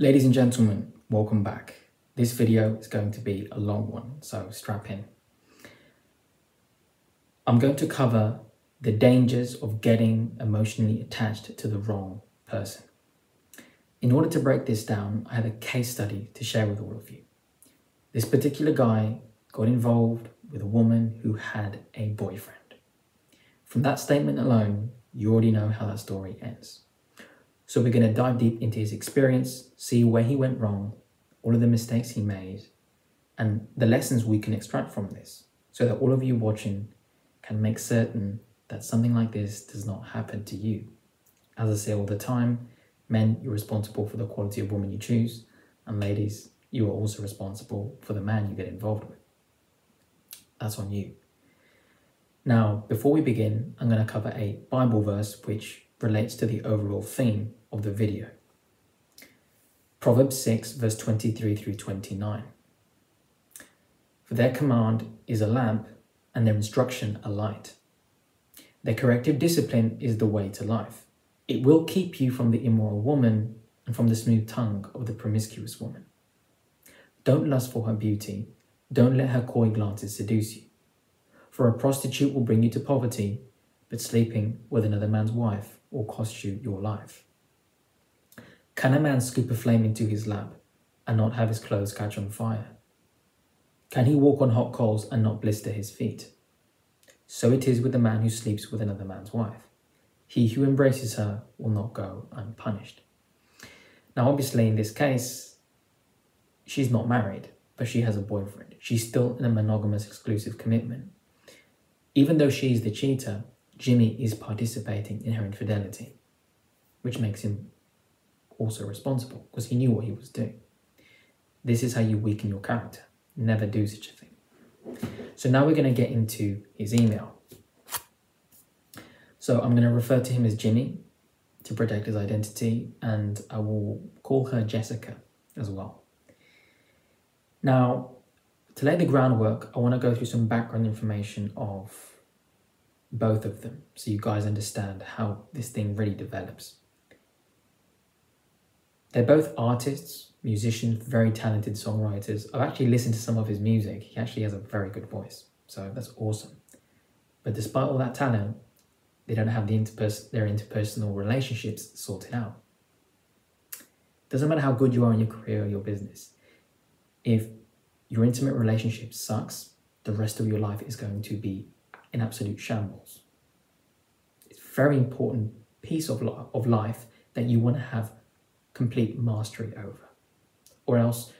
Ladies and gentlemen, welcome back. This video is going to be a long one, so strap in. I'm going to cover the dangers of getting emotionally attached to the wrong person. In order to break this down, I have a case study to share with all of you. This particular guy got involved with a woman who had a boyfriend. From that statement alone, you already know how that story ends. So we're going to dive deep into his experience, see where he went wrong, all of the mistakes he made, and the lessons we can extract from this, so that all of you watching can make certain that something like this does not happen to you. As I say all the time, men, you're responsible for the quality of woman you choose, and ladies, you are also responsible for the man you get involved with. That's on you. Now, before we begin, I'm going to cover a Bible verse which relates to the overall theme of the video. Proverbs 6 verse 23 through 29. For their command is a lamp, and their instruction a light. Their corrective discipline is the way to life. It will keep you from the immoral woman and from the smooth tongue of the promiscuous woman. Don't lust for her beauty. Don't let her coy glances seduce you. For a prostitute will bring you to poverty, but sleeping with another man's wife will cost you your life. Can a man scoop a flame into his lap and not have his clothes catch on fire? Can he walk on hot coals and not blister his feet? So it is with the man who sleeps with another man's wife. He who embraces her will not go unpunished. Now, obviously, in this case, she's not married, but she has a boyfriend. She's still in a monogamous exclusive commitment. Even though she's the cheater, Jimmy is participating in her infidelity, which makes him also responsible because he knew what he was doing. This is how you weaken your character. Never do such a thing. So now we're going to get into his email. So I'm going to refer to him as Jimmy to protect his identity, and I will call her Jessica as well. Now, to lay the groundwork, I want to go through some background information of both of them so you guys understand how this thing really develops. They're both artists, musicians, very talented songwriters. I've actually listened to some of his music. He actually has a very good voice, so that's awesome. But despite all that talent, they don't have their interpersonal relationships sorted out. Doesn't matter how good you are in your career or your business. If your intimate relationship sucks, the rest of your life is going to be in absolute shambles. It's a very important piece of life that you want to have complete mastery over, or else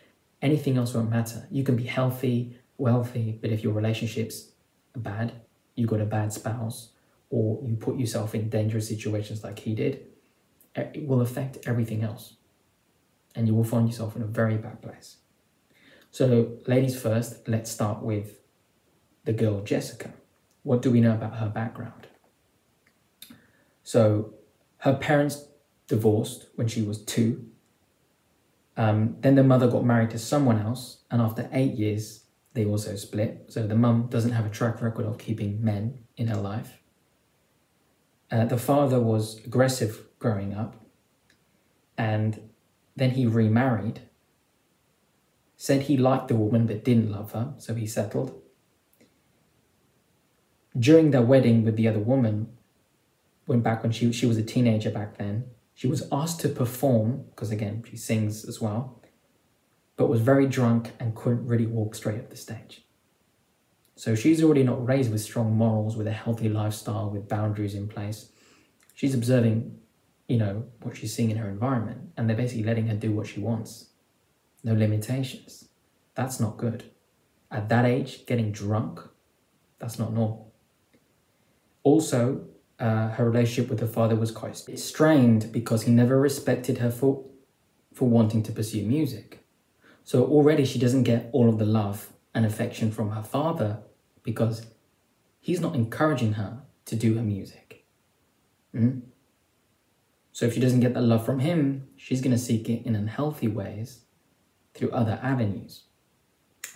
anything else won't matter. You can be healthy, wealthy, but if your relationships are bad, you got a bad spouse, or you put yourself in dangerous situations like he did, it will affect everything else, and you will find yourself in a very bad place. So, ladies first, let's start with the girl Jessica. What do we know about her background? So, her parents divorced when she was 2. Then the mother got married to someone else, and after 8 years, they also split. So the mum doesn't have a track record of keeping men in her life. The father was aggressive growing up, and then he remarried, said he liked the woman but didn't love her, so he settled. During their wedding with the other woman, when she was a teenager back then, she was asked to perform, because again, she sings as well, but was very drunk and couldn't really walk straight up the stage. So she's already not raised with strong morals, with a healthy lifestyle, with boundaries in place. She's observing, what she's seeing in her environment, and they're basically letting her do what she wants. No limitations. That's not good. At that age, getting drunk, that's not normal. Also, her relationship with her father was quite strained because he never respected her for wanting to pursue music. So already she doesn't get all of the love and affection from her father because he's not encouraging her to do her music. So if she doesn't get that love from him, she's going to seek it in unhealthy ways through other avenues.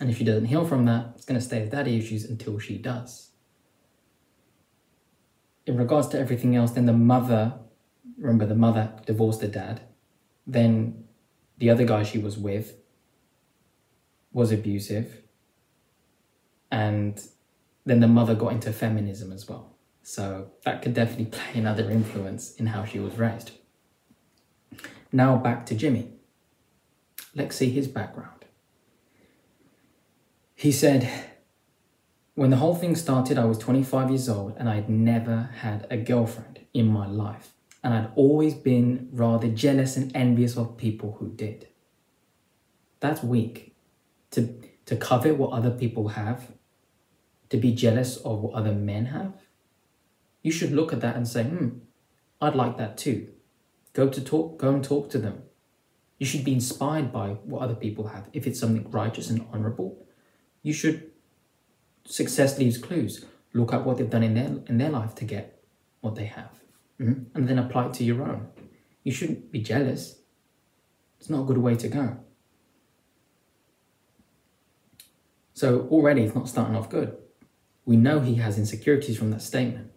And if she doesn't heal from that, it's going to stay as daddy issues until she does. In regards to everything else, then the mother divorced the dad. Then the other guy she was with was abusive, and then the mother got into feminism as well. So that could definitely play another influence in how she was raised. Now back to Jimmy. Let's see his background. He said, when the whole thing started, I was 25 years old and I'd never had a girlfriend in my life. And I'd always been rather jealous and envious of people who did. That's weak. To covet what other people have, to be jealous of what other men have. You should look at that and say, I'd like that too. Go and talk to them. You should be inspired by what other people have. If it's something righteous and honorable, you should, success leaves clues. Look at what they've done in their life to get what they have. And then apply it to your own. You shouldn't be jealous. It's not a good way to go. So already it's not starting off good. We know he has insecurities from that statement.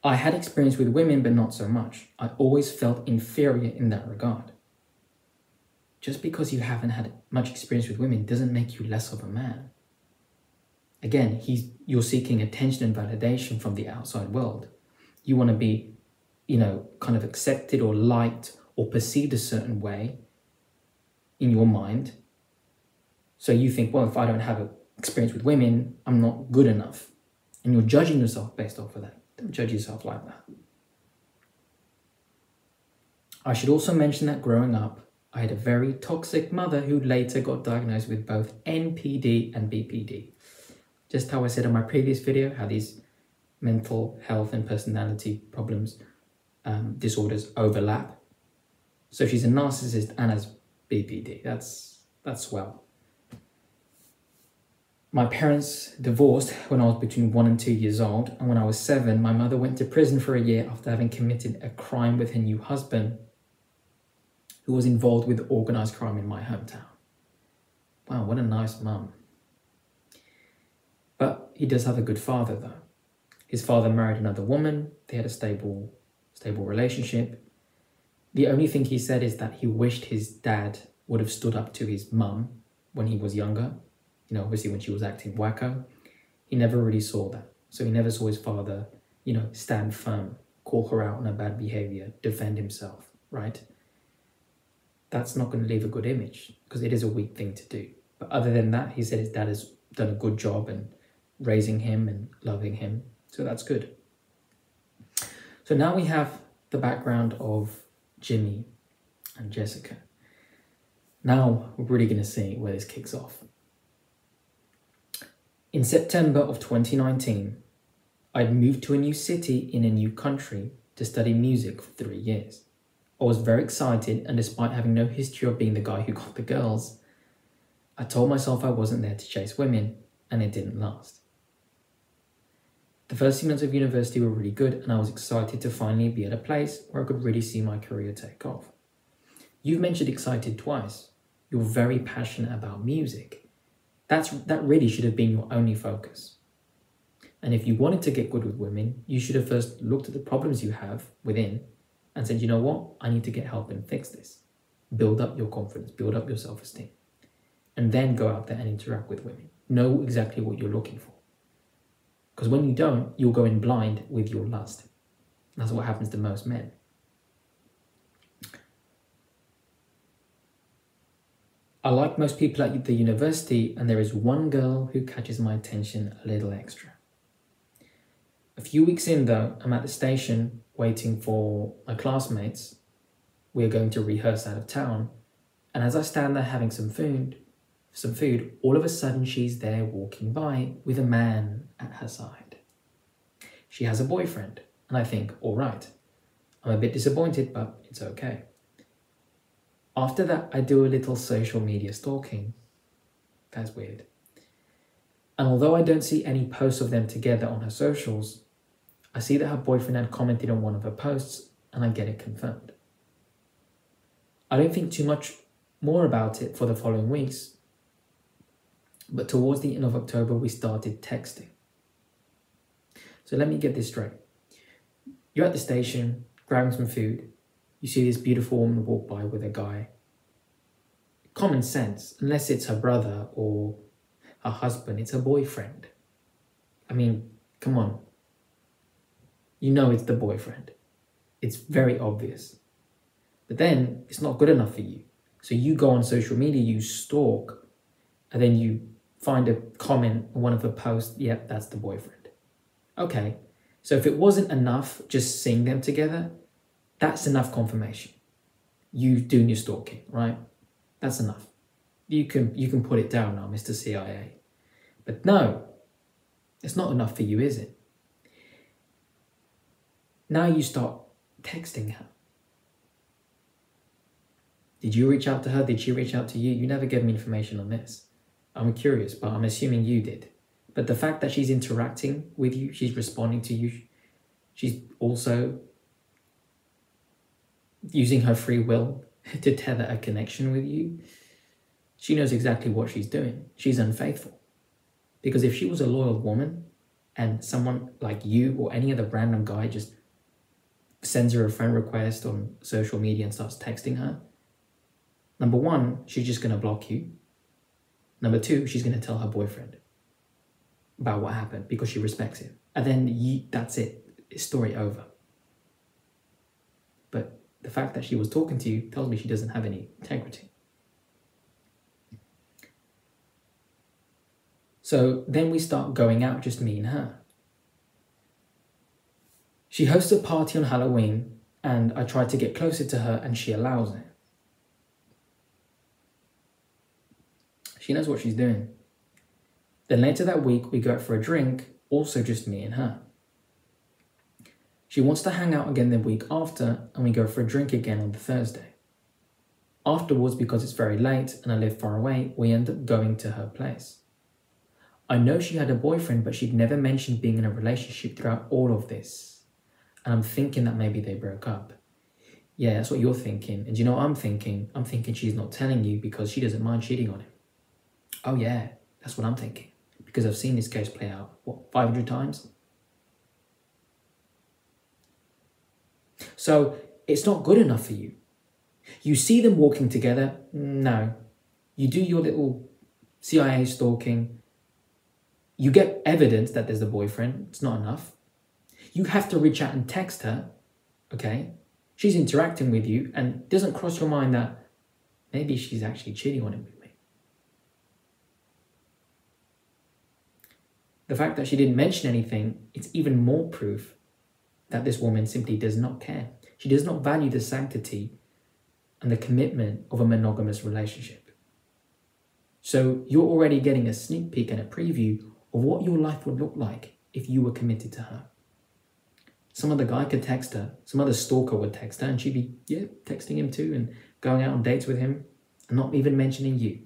I had experience with women, but not so much. I always felt inferior in that regard. Just because you haven't had much experience with women doesn't make you less of a man. Again, you're seeking attention and validation from the outside world. You want to be, kind of accepted or liked or perceived a certain way in your mind. So you think, well, if I don't have experience with women, I'm not good enough. And you're judging yourself based off of that. Don't judge yourself like that. I should also mention that growing up, I had a very toxic mother who later got diagnosed with both NPD and BPD. Just how I said in my previous video, how these mental health and personality problems, disorders overlap. So she's a narcissist and has BPD. That's swell. My parents divorced when I was between 1 and 2 years old, and when I was 7, my mother went to prison for a year after having committed a crime with her new husband, who was involved with organized crime in my hometown. Wow, what a nice mum. But he does have a good father, though. His father married another woman. They had a stable relationship. The only thing he said is that he wished his dad would have stood up to his mum when he was younger. Obviously when she was acting wacko. He never really saw that. So he never saw his father, stand firm, call her out on her bad behavior, defend himself, right? That's not going to leave a good image because it is a weak thing to do. But other than that, he said his dad has done a good job in raising him and loving him. So that's good. So now we have the background of Jimmy and Jessica. Now we're really going to see where this kicks off. In September of 2019, I'd moved to a new city in a new country to study music for 3 years. I was very excited, and despite having no history of being the guy who got the girls, I told myself I wasn't there to chase women, and it didn't last. The first few months of university were really good, and I was excited to finally be at a place where I could really see my career take off. You've mentioned excited twice. You're very passionate about music. That really should have been your only focus. And if you wanted to get good with women, you should have first looked at the problems you have within and said, you know what, I need to get help and fix this. Build up your confidence, build up your self-esteem. And then go out there and interact with women. Know exactly what you're looking for. Because when you don't, you'll go in blind with your lust. That's what happens to most men. I like most people at the university, and there is one girl who catches my attention a little extra. A few weeks in though, I'm at the station waiting for my classmates. We're going to rehearse out of town. And as I stand there having some food, all of a sudden she's there walking by with a man at her side. She has a boyfriend, and I think, all right. I'm a bit disappointed, but it's okay. After that, I do a little social media stalking. That's weird. And although I don't see any posts of them together on her socials, I see that her boyfriend had commented on one of her posts, and I get it confirmed. I don't think too much more about it for the following weeks, but towards the end of October, we started texting. So let me get this straight. You're at the station, grabbing some food, You see this beautiful woman walk by with a guy. Common sense, unless it's her brother or her husband, it's her boyfriend. I mean, come on. You know it's the boyfriend. It's very obvious. But then it's not good enough for you. So you go on social media, you stalk, and then you find a comment on one of her posts, yep, that's the boyfriend. Okay, so if it wasn't enough just seeing them together, that's enough confirmation. You doing your stalking, right? That's enough. You can put it down now, Mr. CIA. But no, it's not enough for you, is it? Now you start texting her. Did you reach out to her? Did she reach out to you? You never gave me information on this. I'm curious, but I'm assuming you did. But the fact that she's interacting with you, she's responding to you, she's also using her free will to tether a connection with you, she knows exactly what she's doing. She's unfaithful. Because if she was a loyal woman and someone like you or any other random guy just sends her a friend request on social media and starts texting her, number one, she's just going to block you. Number two, she's going to tell her boyfriend about what happened because she respects him. And then that's it. It's story over. But the fact that she was talking to you tells me she doesn't have any integrity. So then we start going out, just me and her. She hosts a party on Halloween and I try to get closer to her and she allows it. She knows what she's doing. Then later that week, we go out for a drink, also just me and her. She wants to hang out again the week after, and we go for a drink again on the Thursday. Afterwards, because it's very late and I live far away, we end up going to her place. I know she had a boyfriend, but she'd never mentioned being in a relationship throughout all of this. And I'm thinking that maybe they broke up. Yeah, that's what you're thinking. And do you know what I'm thinking? I'm thinking she's not telling you because she doesn't mind cheating on him. Oh yeah, that's what I'm thinking. Because I've seen this case play out, 500 times? So it's not good enough for you. You see them walking together, no. You do your little CIA stalking. You get evidence that there's a boyfriend, it's not enough. You have to reach out and text her, okay? She's interacting with you and it doesn't cross your mind that maybe she's actually cheating on him with me. The fact that she didn't mention anything, it's even more proof that this woman simply does not care. She does not value the sanctity and the commitment of a monogamous relationship. So you're already getting a sneak peek and a preview of what your life would look like if you were committed to her. Some other guy could text her, some other stalker would text her and she'd be, texting him too and going out on dates with him and not even mentioning you.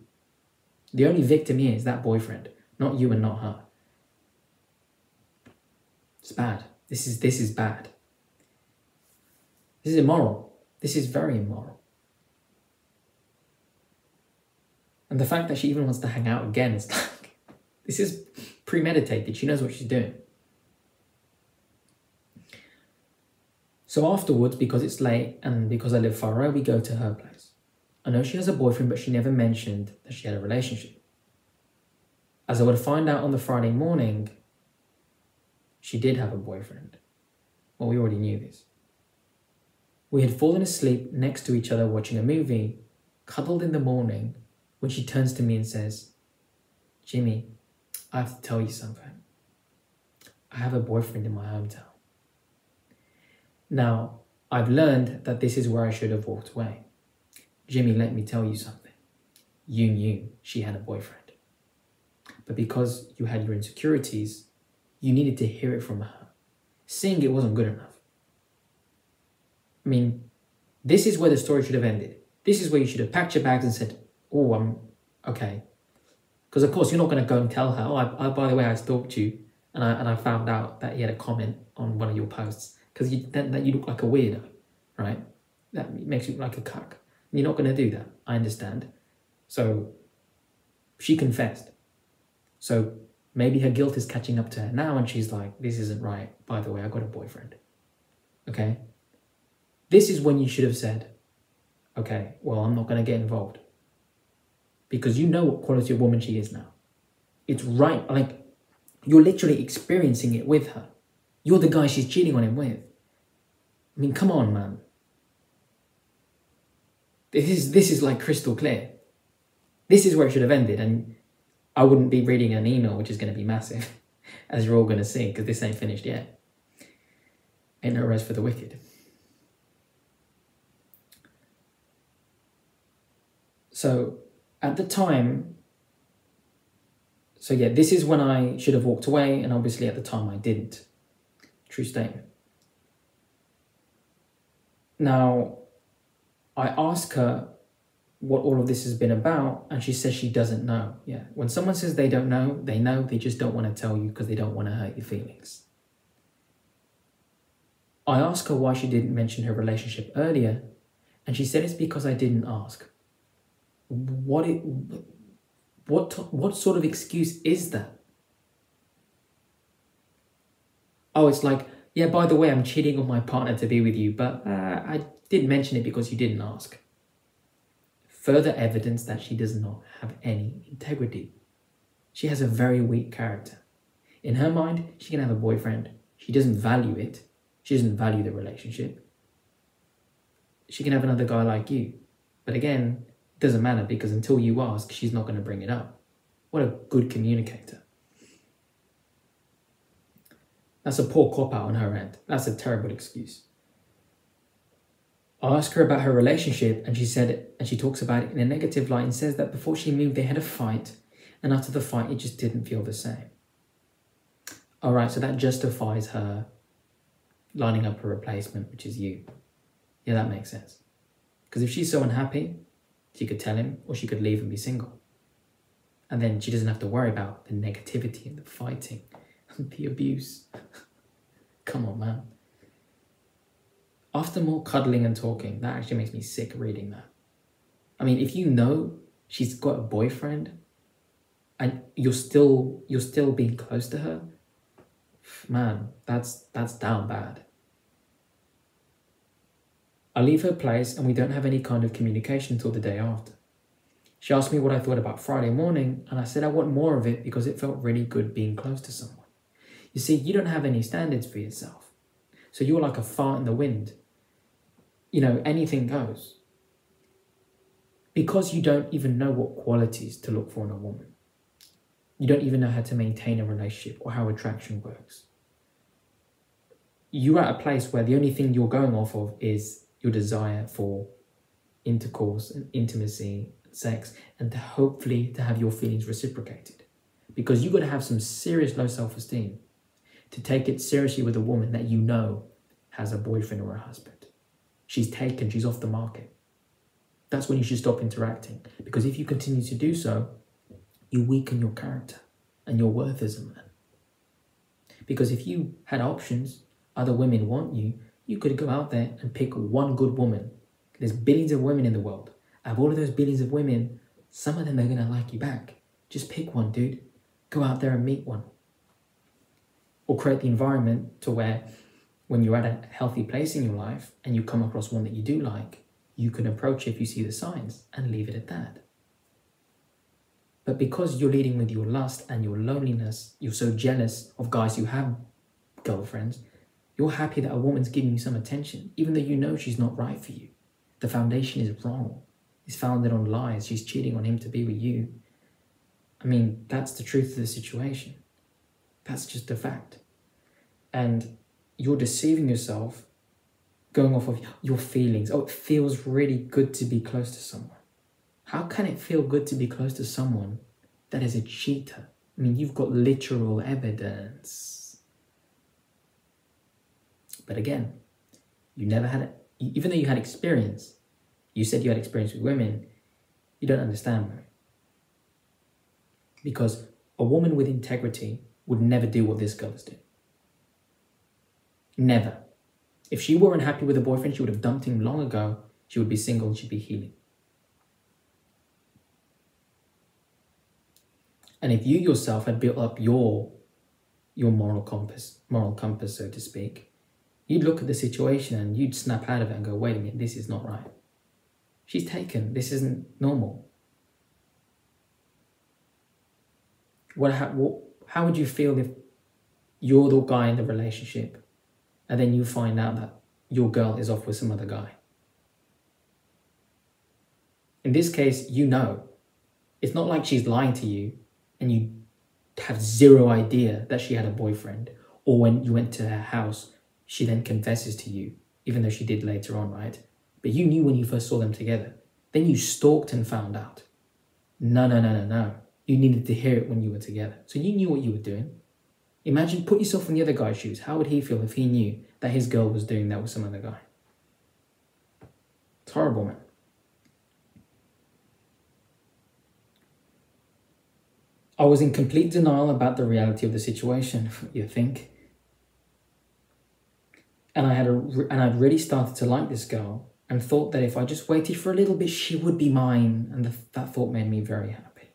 The only victim here is that boyfriend, not you and not her. It's bad. This is bad. This is immoral. This is very immoral. And the fact that she even wants to hang out again is like, this is premeditated. She knows what she's doing. So afterwards, because it's late and because I live far away, we go to her place. I know she has a boyfriend, but she never mentioned that she had a relationship. As I would find out on the Friday morning, she did have a boyfriend. Well, we already knew this. We had fallen asleep next to each other watching a movie, cuddled in the morning, when she turns to me and says, Jimmy, I have to tell you something. I have a boyfriend in my hometown. Now, I've learned that this is where I should have walked away. Jimmy, let me tell you something. You knew she had a boyfriend. But because you had your insecurities, you needed to hear it from her. Saying it wasn't good enough. I mean, this is where the story should have ended. This is where you should have packed your bags and said, oh, I'm okay. Because of course, you're not going to go and tell her, oh, by the way, I stalked you and I found out that he had a comment on one of your posts. Because then you look like a weirdo, right? That makes you look like a cuck. And you're not going to do that. I understand. So she confessed. So maybe her guilt is catching up to her now and she's like, this isn't right. By the way, I got a boyfriend. Okay? This is when you should have said, okay, well, I'm not going to get involved. Because you know what quality of woman she is now. It's right, like, you're literally experiencing it with her. You're the guy she's cheating on him with. I mean, come on, man. This is like crystal clear. This is where it should have ended, and I wouldn't be reading an email, which is going to be massive, as you're all going to see, because this ain't finished yet. Ain't no rest for the wicked. So, at the time, so yeah, this is when I should have walked away, and obviously at the time I didn't. True statement. Now, I ask her what all of this has been about, and she says she doesn't know. Yeah, when someone says they don't know, they just don't want to tell you because they don't want to hurt your feelings. I asked her why she didn't mention her relationship earlier, and she said it's because I didn't ask. What sort of excuse is that? Oh, it's like, yeah, by the way, I'm cheating on my partner to be with you, but I didn't mention it because you didn't ask. Further evidence that she does not have any integrity. She has a very weak character. In her mind, she can have a boyfriend. She doesn't value it. She doesn't value the relationship. She can have another guy like you. But again, it doesn't matter because until you ask, she's not going to bring it up. What a good communicator. That's a poor cop-out on her end. That's a terrible excuse. I asked her about her relationship, and she talks about it in a negative light and says that before she moved, they had a fight, and after the fight, it just didn't feel the same. All right, so that justifies her lining up a replacement, which is you. Yeah, that makes sense. Because if she's so unhappy, she could tell him, or she could leave and be single. And then she doesn't have to worry about the negativity and the fighting and the abuse. Come on, man. After more cuddling and talking, that actually makes me sick reading that. I mean, if you know she's got a boyfriend and you're still being close to her, man, that's down bad. I leave her place and we don't have any kind of communication until the day after. She asked me what I thought about Friday morning, and I said I want more of it because it felt really good being close to someone. You see, you don't have any standards for yourself. So you're like a fart in the wind. You know, anything goes. Because you don't even know what qualities to look for in a woman. You don't even know how to maintain a relationship or how attraction works. You're at a place where the only thing you're going off of is your desire for intercourse and intimacy, sex, and hopefully to have your feelings reciprocated. Because you've got to have some serious low self-esteem to take it seriously with a woman that you know has a boyfriend or a husband. She's taken, she's off the market. That's when you should stop interacting. Because if you continue to do so, you weaken your character and your worth as a man. Because if you had options, other women want you, you could go out there and pick one good woman. There's billions of women in the world. Out of all of those billions of women, some of them are going to like you back. Just pick one, dude. Go out there and meet one. Or create the environment to where when you're at a healthy place in your life and you come across one that you do like, you can approach it if you see the signs and leave it at that. But because you're leading with your lust and your loneliness, you're so jealous of guys who have girlfriends, you're happy that a woman's giving you some attention, even though you know she's not right for you. The foundation is wrong. It's founded on lies. She's cheating on him to be with you. I mean, that's the truth of the situation. That's just a fact. And you're deceiving yourself, going off of your feelings. Oh, it feels really good to be close to someone. How can it feel good to be close to someone that is a cheater? I mean, you've got literal evidence. But again, you never had it. Even though you had experience, you said you had experience with women, you don't understand women. Because a woman with integrity would never do what this girl is doing. Never. If she weren't happy with a boyfriend, she would have dumped him long ago. She would be single and she'd be healing. And if you yourself had built up your moral compass, so to speak, You'd look at the situation and you'd snap out of it and go, wait a minute, this is not right. She's taken. This isn't normal. How would you feel if you're the guy in the relationship and then you find out that your girl is off with some other guy? In this case, you know. It's not like she's lying to you and you have zero idea that she had a boyfriend, or when you went to her house, she then confesses to you, even though she did later on, right? But you knew when you first saw them together. Then you stalked and found out. No. You needed to hear it when you were together. So you knew what you were doing. Imagine, put yourself in the other guy's shoes. How would he feel if he knew that his girl was doing that with some other guy? It's horrible, man. I was in complete denial about the reality of the situation, you think? And I'd really started to like this girl and thought that if I just waited for a little bit, she would be mine. And that thought made me very happy.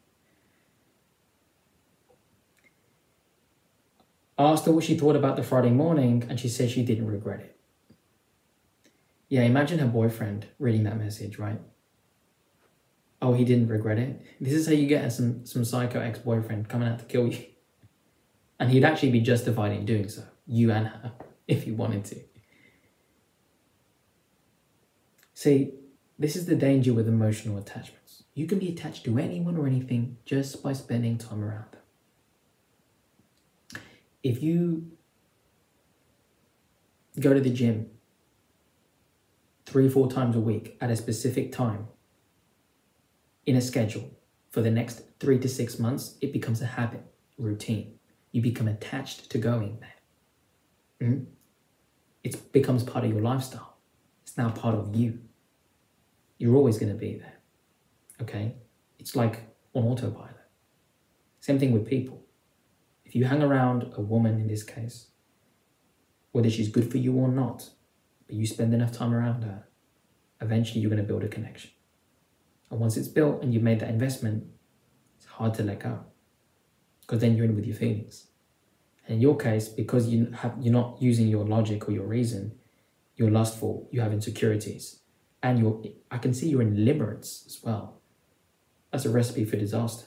I asked her what she thought about the Friday morning, and she said she didn't regret it. Yeah, imagine her boyfriend reading that message, right? Oh, he didn't regret it. This is how you get some psycho ex-boyfriend coming out to kill you. And he'd actually be justified in doing so, you and her, if he wanted to. See, this is the danger with emotional attachments. You can be attached to anyone or anything just by spending time around them. If you go to the gym 3-4 times a week at a specific time, in a schedule for the next 3 to 6 months, it becomes a habit, routine. You become attached to going there. It becomes part of your lifestyle. It's now part of you. You're always going to be there. Okay? It's like on autopilot. Same thing with people. If you hang around a woman in this case, whether she's good for you or not, but you spend enough time around her, eventually you're going to build a connection. And once it's built and you've made that investment, it's hard to let go, because then you're in with your feelings. And in your case, because you're not using your logic or your reason, you're lustful, you have insecurities, and I can see you're in limerence as well. That's a recipe for disaster.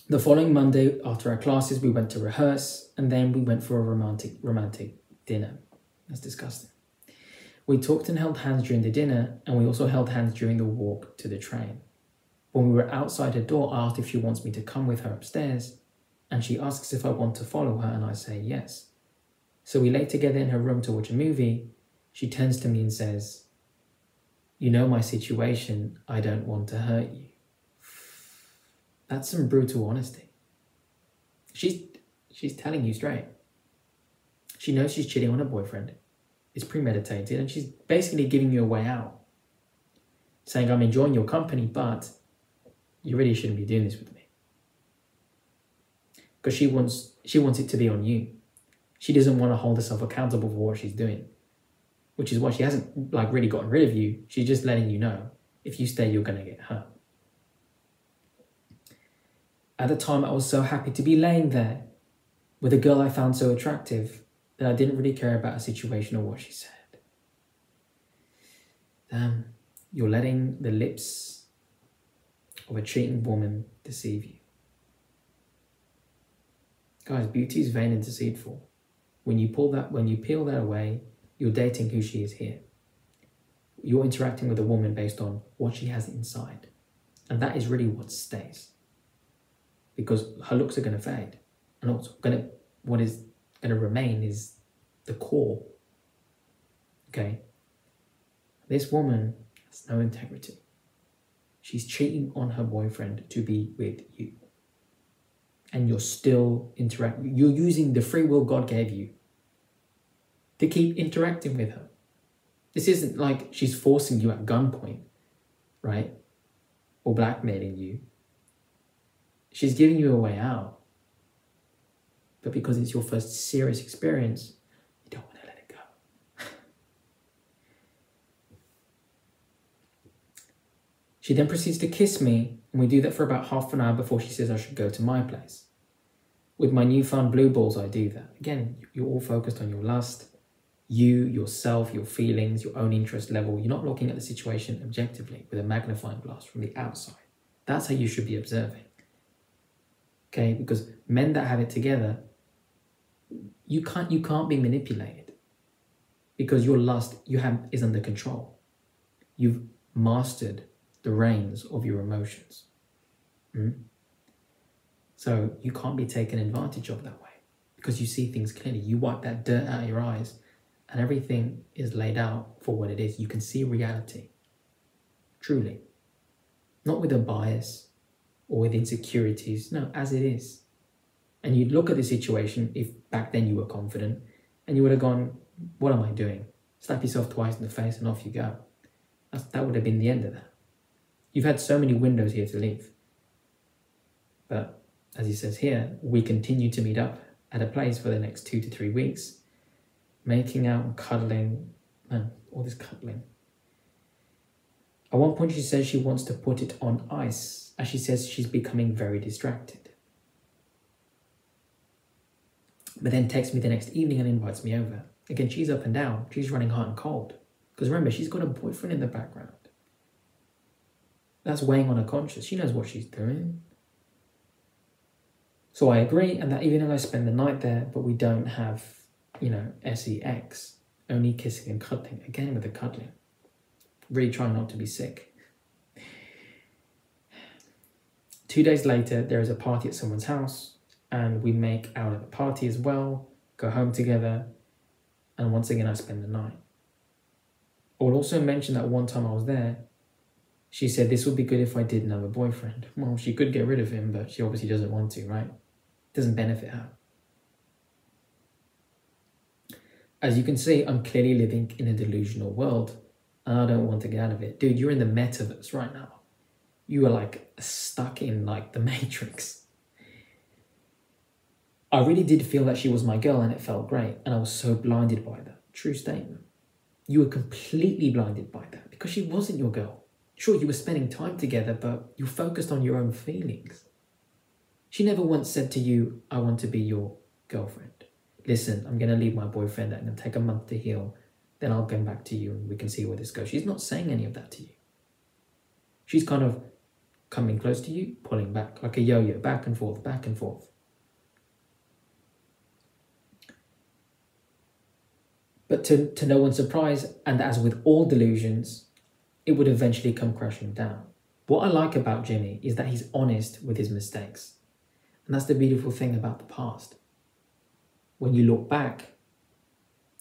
The following Monday, after our classes, we went to rehearse, and then we went for a romantic dinner. That's disgusting. We talked and held hands during the dinner, and we also held hands during the walk to the train. When we were outside her door, I asked if she wants me to come with her upstairs, and she asks if I want to follow her, and I say yes. So we lay together in her room to watch a movie. She turns to me and says, "You know my situation, I don't want to hurt you." That's some brutal honesty. She's telling you straight. She knows she's cheating on her boyfriend. It's premeditated, and she's basically giving you a way out. Saying, I'm enjoying your company, but you really shouldn't be doing this with me. Because she wants it to be on you. She doesn't want to hold herself accountable for what she's doing. Which is why she hasn't really gotten rid of you. She's just letting you know, if you stay, you're going to get hurt. At the time, I was so happy to be laying there with a girl I found so attractive that I didn't really care about her situation or what she said. Damn, you're letting the lips of a cheating woman deceive you. Guys, beauty is vain and deceitful. When you peel that away, you're dating who she is here. You're interacting with a woman based on what she has inside. And that is really what stays. Because her looks are going to fade. And what is going to remain is the core. Okay? This woman has no integrity. She's cheating on her boyfriend to be with you. And you're still interacting. You're using the free will God gave you to keep interacting with her. This isn't like she's forcing you at gunpoint, right? Or blackmailing you. She's giving you a way out. But because it's your first serious experience, you don't want to let it go. She then proceeds to kiss me, and we do that for about half an hour before she says I should go to my place. With my newfound blue balls, I do that. Again, you're all focused on your lust, you, yourself, your feelings, your own interest level. You're not looking at the situation objectively with a magnifying glass from the outside. That's how you should be observing. Okay, because men that have it together, you can't be manipulated because your lust is under control. You've mastered the reins of your emotions. So you can't be taken advantage of that way because you see things clearly. You wipe that dirt out of your eyes and everything is laid out for what it is. You can see reality, truly. Not with a bias or with insecurities, no, as it is. And you'd look at the situation, if back then you were confident, and you would have gone, what am I doing? Slap yourself twice in the face and off you go. That would have been the end of that. You've had so many windows here to leave. But as he says here, we continue to meet up at a place for the next 2 to 3 weeks, making out and cuddling, man, all this cuddling. At one point she says she wants to put it on ice, as she says she's becoming very distracted. But then texts me the next evening and invites me over. Again, she's up and down. She's running hot and cold. Because remember, she's got a boyfriend in the background. That's weighing on her conscience. She knows what she's doing. So I agree, and that evening I spend the night there, but we don't have, sex. Only kissing and cuddling. Again with the cuddling. Really trying not to be sick. 2 days later, there is a party at someone's house, and we make out at the party as well, go home together, and once again I spend the night. I will also mention that one time I was there, she said this would be good if I didn't have a boyfriend. Well, she could get rid of him, but she obviously doesn't want to, right? It doesn't benefit her. As you can see, I'm clearly living in a delusional world, and I don't want to get out of it. Dude, you're in the metaverse right now. You are stuck in the Matrix. I really did feel that she was my girl and it felt great, and I was so blinded by that. True statement. You were completely blinded by that because she wasn't your girl. Sure, you were spending time together, but you focused on your own feelings. She never once said to you, I want to be your girlfriend. Listen, I'm going to leave my boyfriend and take a month to heal. Then I'll come back to you and we can see where this goes. She's not saying any of that to you. She's kind of coming close to you, pulling back like a yo-yo, back and forth, back and forth. But to no one's surprise, and as with all delusions, it would eventually come crashing down. What I like about Jimmy is that he's honest with his mistakes. And that's the beautiful thing about the past. When you look back,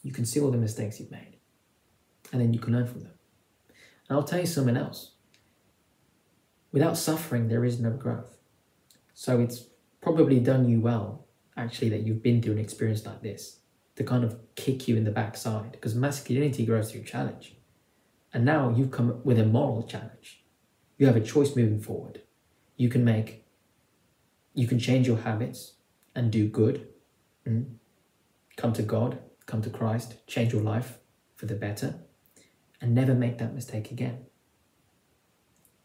you can see all the mistakes you've made. And then you can learn from them. And I'll tell you something else. Without suffering, there is no growth. So it's probably done you well, actually, that you've been through an experience like this to kind of kick you in the backside, because masculinity grows through challenge. And now you've come with a moral challenge. You have a choice moving forward. You can change your habits and do good. Come to God, come to Christ, change your life for the better, and never make that mistake again.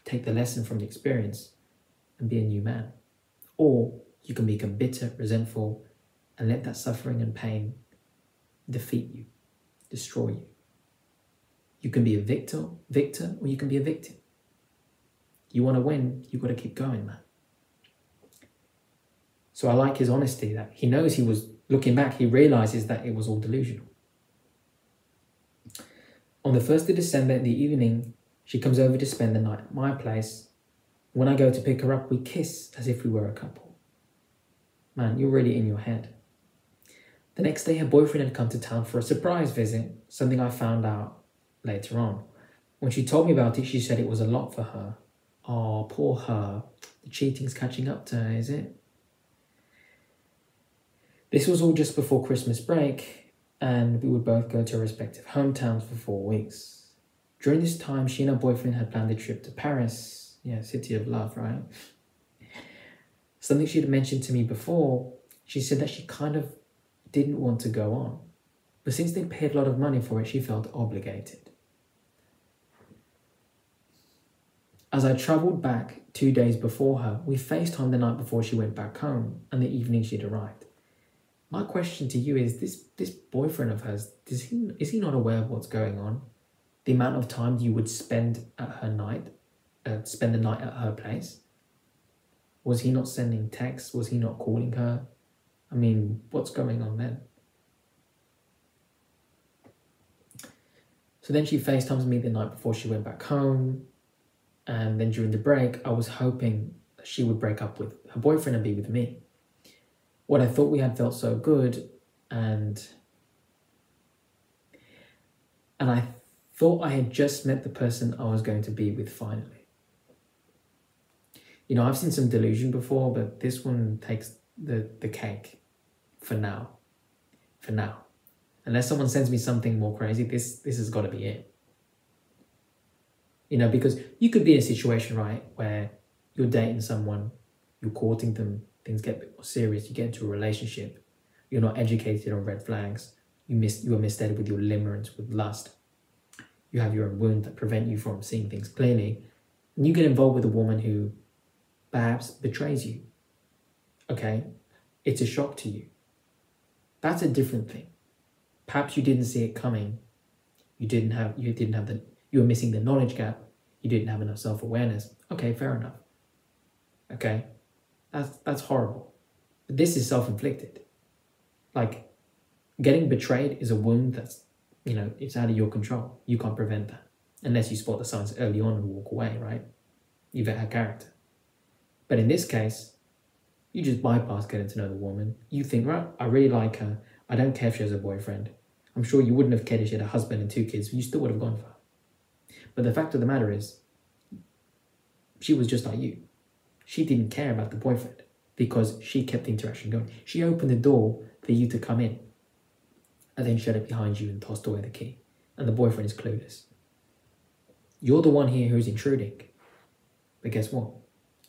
Take the lesson from the experience and be a new man. Or you can become bitter, resentful, and let that suffering and pain defeat you, destroy you. You can be a victor, or you can be a victim. You want to win, you've got to keep going, man. So I like his honesty, that he knows he was, looking back, he realizes that it was all delusional. On the 1st of December in the evening, she comes over to spend the night at my place. When I go to pick her up, we kiss as if we were a couple. Man, you're really in your head. The next day, her boyfriend had come to town for a surprise visit, something I found out later on. When she told me about it, she said it was a lot for her. Oh, poor her. The cheating's catching up to her, is it? This was all just before Christmas break, and we would both go to our respective hometowns for 4 weeks. During this time, she and her boyfriend had planned a trip to Paris. Yeah, city of love, right? Something she had mentioned to me before, she said that she kind of didn't want to go on. But since they paid a lot of money for it, she felt obligated. As I travelled back 2 days before her, we FaceTimed the night before she went back home and the evening she'd arrived. My question to you is, this boyfriend of hers, is he not aware of what's going on? The amount of time you would spend at her night, spend the night at her place? Was he not sending texts? Was he not calling her? I mean, what's going on then? So then she FaceTimes me the night before she went back home. And then during the break, I was hoping that she would break up with her boyfriend and be with me. What I thought we had felt so good, and I thought I had just met the person I was going to be with finally. You know, I've seen some delusion before, but this one takes the cake for now. For now. Unless someone sends me something more crazy, this has got to be it. You know, because you could be in a situation, right, where you're dating someone, you're courting them, things get a bit more serious, you get into a relationship, you're not educated on red flags, you are misled with your limerence, with lust. You have your own wound that prevent you from seeing things clearly, and you get involved with a woman who perhaps betrays you. Okay? It's a shock to you. That's a different thing. Perhaps you didn't see it coming. You were missing the knowledge gap. You didn't have enough self-awareness. Okay, fair enough. Okay? That's horrible. But this is self-inflicted. Like, getting betrayed is a wound that's, you know, it's out of your control. You can't prevent that. Unless you spot the signs early on and walk away, right? You vet her character. But in this case, you just bypass getting to know the woman. You think, right, I really like her. I don't care if she has a boyfriend. I'm sure you wouldn't have cared if she had a husband and 2 kids. You still would have gone for her. But the fact of the matter is, she was just like you. She didn't care about the boyfriend because she kept the interaction going. She opened the door for you to come in and then shut it behind you and tossed away the key. And the boyfriend is clueless. You're the one here who's intruding. But guess what?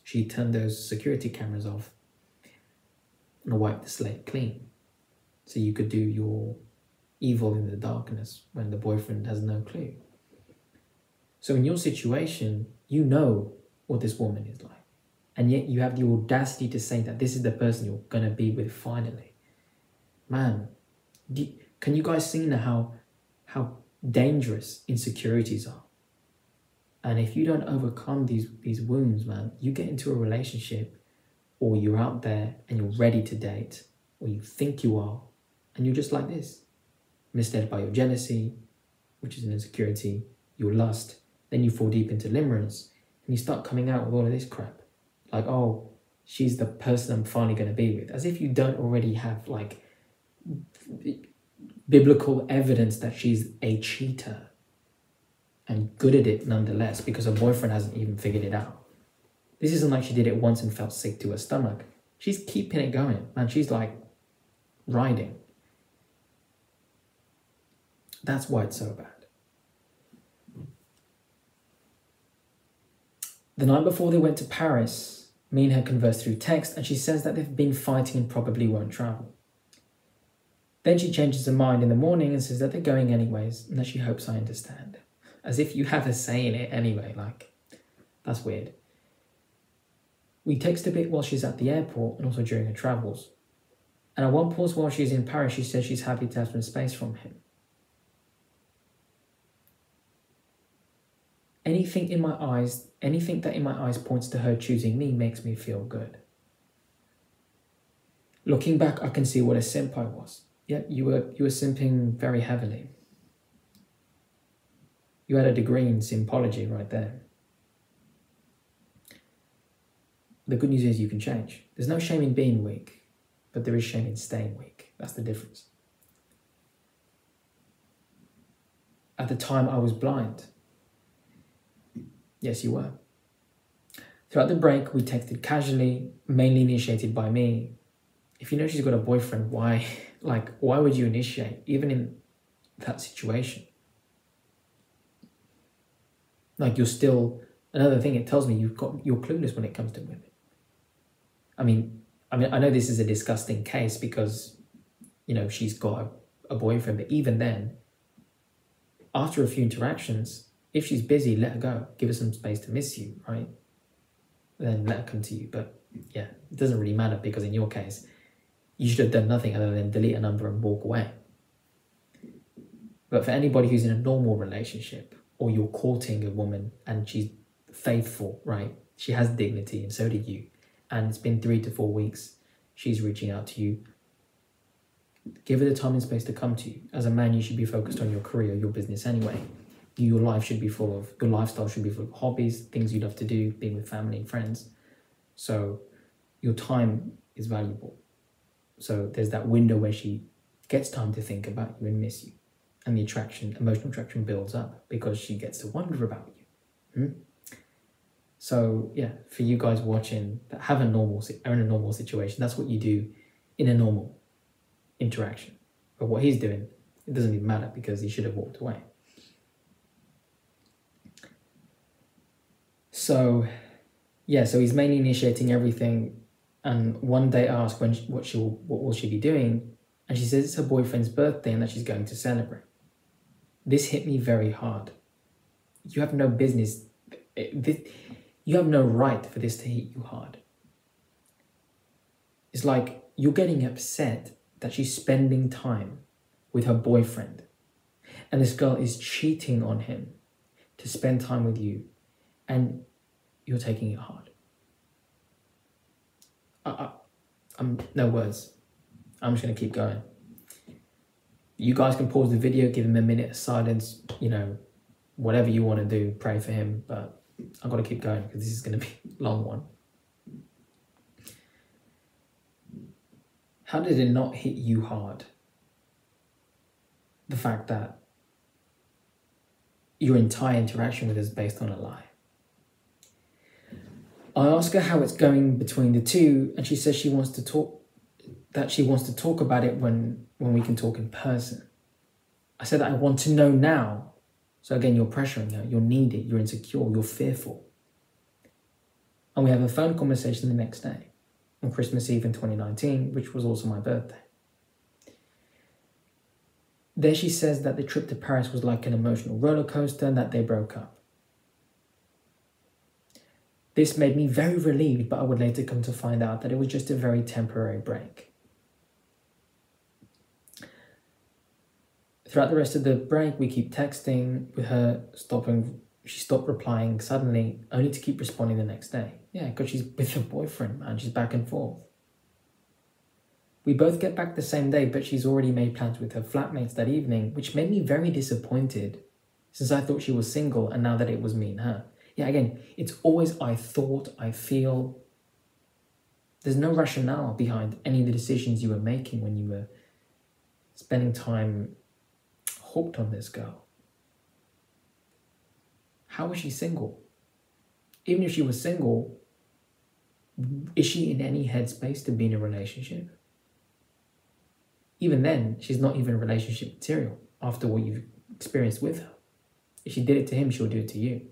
She turned those security cameras off and wiped the slate clean. So you could do your evil in the darkness when the boyfriend has no clue. So in your situation, you know what this woman is like. And yet you have the audacity to say that this is the person you're going to be with finally. Man, can you guys see now how dangerous insecurities are? And if you don't overcome these wounds, man, you get into a relationship, or you're out there and you're ready to date, or you think you are, and you're just like this, misled by your jealousy, which is an insecurity, your lust, then you fall deep into limerence, and you start coming out with all of this crap. Like, oh, she's the person I'm finally going to be with. As if you don't already have, like, biblical evidence that she's a cheater and good at it nonetheless because her boyfriend hasn't even figured it out. This isn't like she did it once and felt sick to her stomach. She's keeping it going, man. She's like riding. That's why it's so bad. The night before they went to Paris, me and her conversed through text, and she says that they've been fighting and probably won't travel. Then she changes her mind in the morning and says that they're going anyways and that she hopes I understand. As if you have a say in it anyway, like, that's weird. We text a bit while she's at the airport and also during her travels. And at one pause while she's in Paris, she says she's happy to have some space from him. Anything that in my eyes points to her choosing me makes me feel good. Looking back, I can see what a simp I was. Yeah, you were simping very heavily. You had a degree in simpology right there. The good news is you can change. There's no shame in being weak, but there is shame in staying weak. That's the difference. At the time, I was blind. Yes, you were. Throughout the break, we texted casually, mainly initiated by me. If you know she's got a boyfriend, why would you initiate, even in that situation? Like, you're still, another thing it tells me, you're clueless when it comes to women. I mean, I know this is a disgusting case because, you know, she's got a boyfriend, but even then, after a few interactions, If she's busy, let her go. Give her some space to miss you, right? Then let her come to you. But yeah, it doesn't really matter, because in your case, you should have done nothing other than delete a number and walk away. But for anybody who's in a normal relationship, or you're courting a woman and she's faithful, right? She has dignity, and so do you. And it's been 3 to 4 weeks. She's reaching out to you. Give her the time and space to come to you. As a man, you should be focused on your career, your business anyway. Your life should be full of, your lifestyle should be full of hobbies, things you love to do, being with family and friends. So your time is valuable. So there's that window where she gets time to think about you and miss you. And the attraction, emotional attraction builds up because she gets to wonder about you. So yeah, for you guys watching that are in a normal situation, that's what you do in a normal interaction. But what he's doing, it doesn't even matter, because he should have walked away. So yeah, so he's mainly initiating everything. And one day I asked what will she be doing, and she says it's her boyfriend's birthday and that she's going to celebrate. This hit me very hard. You have no business. You have no right for this to hit you hard. It's like you're getting upset that she's spending time with her boyfriend, and this girl is cheating on him to spend time with you, and you're taking it hard. I'm no words. I'm just going to keep going. You guys can pause the video, give him a minute of silence, whatever you want to do, pray for him, but I've got to keep going because this is going to be a long one. How did it not hit you hard? The fact that your entire interaction with us is based on a lie. I ask her how it's going between the two, and she says she wants to talk about it when we can talk in person. I said that I want to know now. So again, you're pressuring her, you're needy, you're insecure, you're fearful. And we have a phone conversation the next day, on Christmas Eve in 2019, which was also my birthday. There she says that the trip to Paris was like an emotional roller coaster and that they broke up. This made me very relieved, but I would later come to find out that it was just a very temporary break. Throughout the rest of the break, we keep texting with her stopping. She stopped replying suddenly, only to keep responding the next day. Yeah, because she's with her boyfriend, man. She's back and forth. We both get back the same day, but she's already made plans with her flatmates that evening, which made me very disappointed, since I thought she was single, and now that it was me and her. Yeah, again, it's always I thought, I feel. There's no rationale behind any of the decisions you were making when you were spending time hooked on this girl. How was she single? Even if she was single, is she in any headspace to be in a relationship? Even then, she's not even relationship material after what you've experienced with her. If she did it to him, she'll do it to you.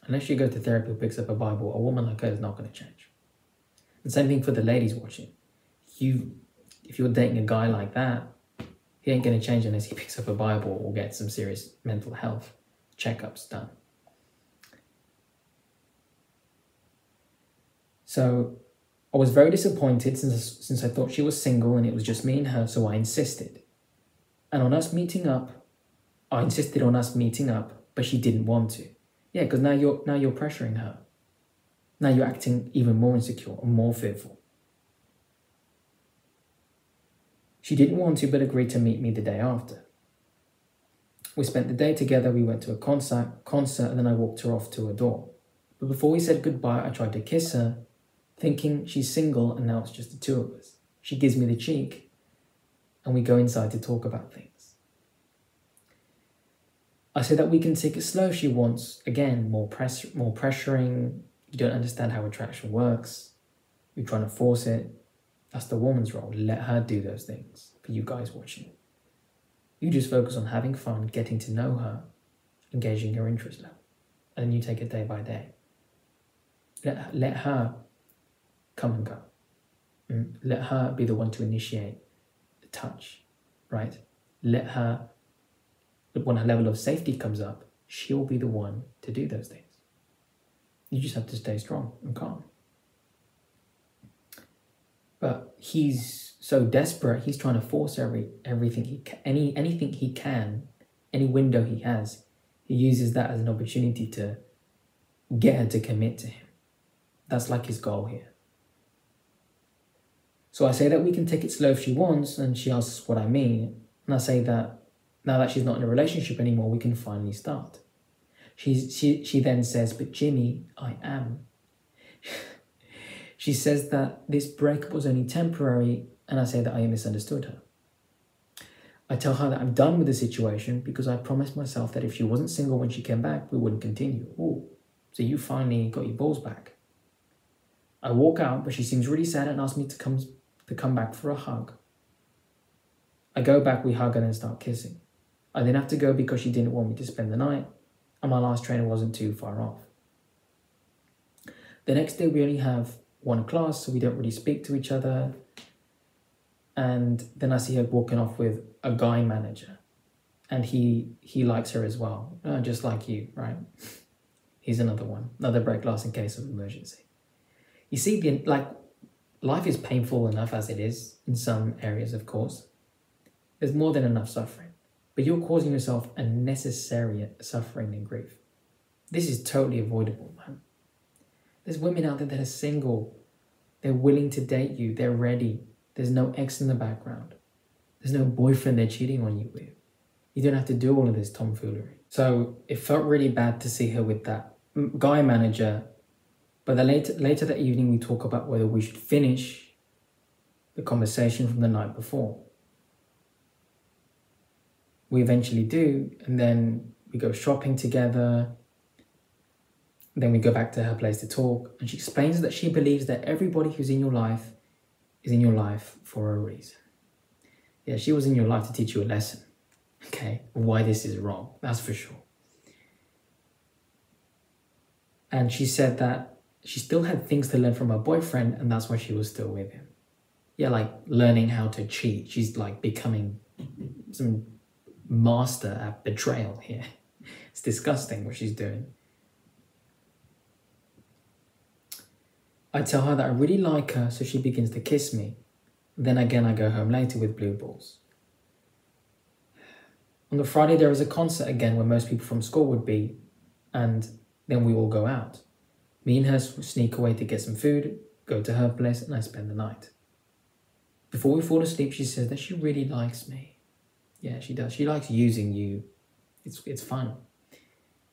Unless you go to therapy or picks up a Bible, a woman like her is not going to change. The same thing for the ladies watching. If you're dating a guy like that, he ain't going to change unless he picks up a Bible or gets some serious mental health checkups done. So I was very disappointed since I thought she was single and it was just me and her, so I insisted. And on us meeting up, I insisted on us meeting up, but she didn't want to. Yeah, because now you're pressuring her. Now you're acting even more insecure and more fearful. She didn't want to, but agreed to meet me the day after. We spent the day together. We went to a concert, and then I walked her off to her door. But before we said goodbye, I tried to kiss her, thinking she's single and now it's just the two of us. She gives me the cheek, and we go inside to talk about things. I say that we can take it slow. She wants, again, more pressuring. You don't understand how attraction works. You're trying to force it. That's the woman's role. Let her do those things for you guys watching. You just focus on having fun, getting to know her, engaging her interest level. And then you take it day by day. Let her come and go. Let her be the one to initiate the touch, right? Let her But when her level of safety comes up, she'll be the one to do those things. You just have to stay strong and calm. But he's so desperate, he's trying to force everything he can, anything he can, any window he has, he uses that as an opportunity to get her to commit to him. That's like his goal here. So I say that we can take it slow if she wants, and she asks what I mean. And I say that now that she's not in a relationship anymore, we can finally start. She then says, but Jimmy, I am. She says that this breakup was only temporary, and I say that I misunderstood her. I tell her that I'm done with the situation because I promised myself that if she wasn't single when she came back, we wouldn't continue. Ooh, so you finally got your balls back. I walk out, but she seems really sad and asks me to come back for a hug. I go back, we hug, and then start kissing. I then have to go because she didn't want me to spend the night, and my last train wasn't too far off. The next day we only have one class, so we don't really speak to each other. And then I see her walking off with a guy manager, and he likes her as well, just like you, right? He's another one, another break glass in case of emergency. You see, life is painful enough as it is in some areas, of course. There's more than enough suffering, but you're causing yourself unnecessary suffering and grief. This is totally avoidable, man. There's women out there that are single. They're willing to date you. They're ready. There's no ex in the background. There's no boyfriend they're cheating on you with. You don't have to do all of this tomfoolery. So it felt really bad to see her with that guy manager. But later that evening, we talk about whether we should finish the conversation from the night before. We eventually do, and then we go shopping together. Then we go back to her place to talk, and she explains that she believes that everybody who's in your life is in your life for a reason. Yeah, she was in your life to teach you a lesson, okay? Why this is wrong, that's for sure. And she said that she still had things to learn from her boyfriend, and that's why she was still with him. Yeah, like learning how to cheat. She's like becoming some master at betrayal here. It's disgusting what she's doing. I tell her that I really like her, so she begins to kiss me. Then again, I go home later with blue balls. On the Friday, there is a concert again where most people from school would be, and then we all go out. Me and her sneak away to get some food, go to her place, and I spend the night. Before we fall asleep, she says that she really likes me. Yeah, she does. She likes using you. It's fun.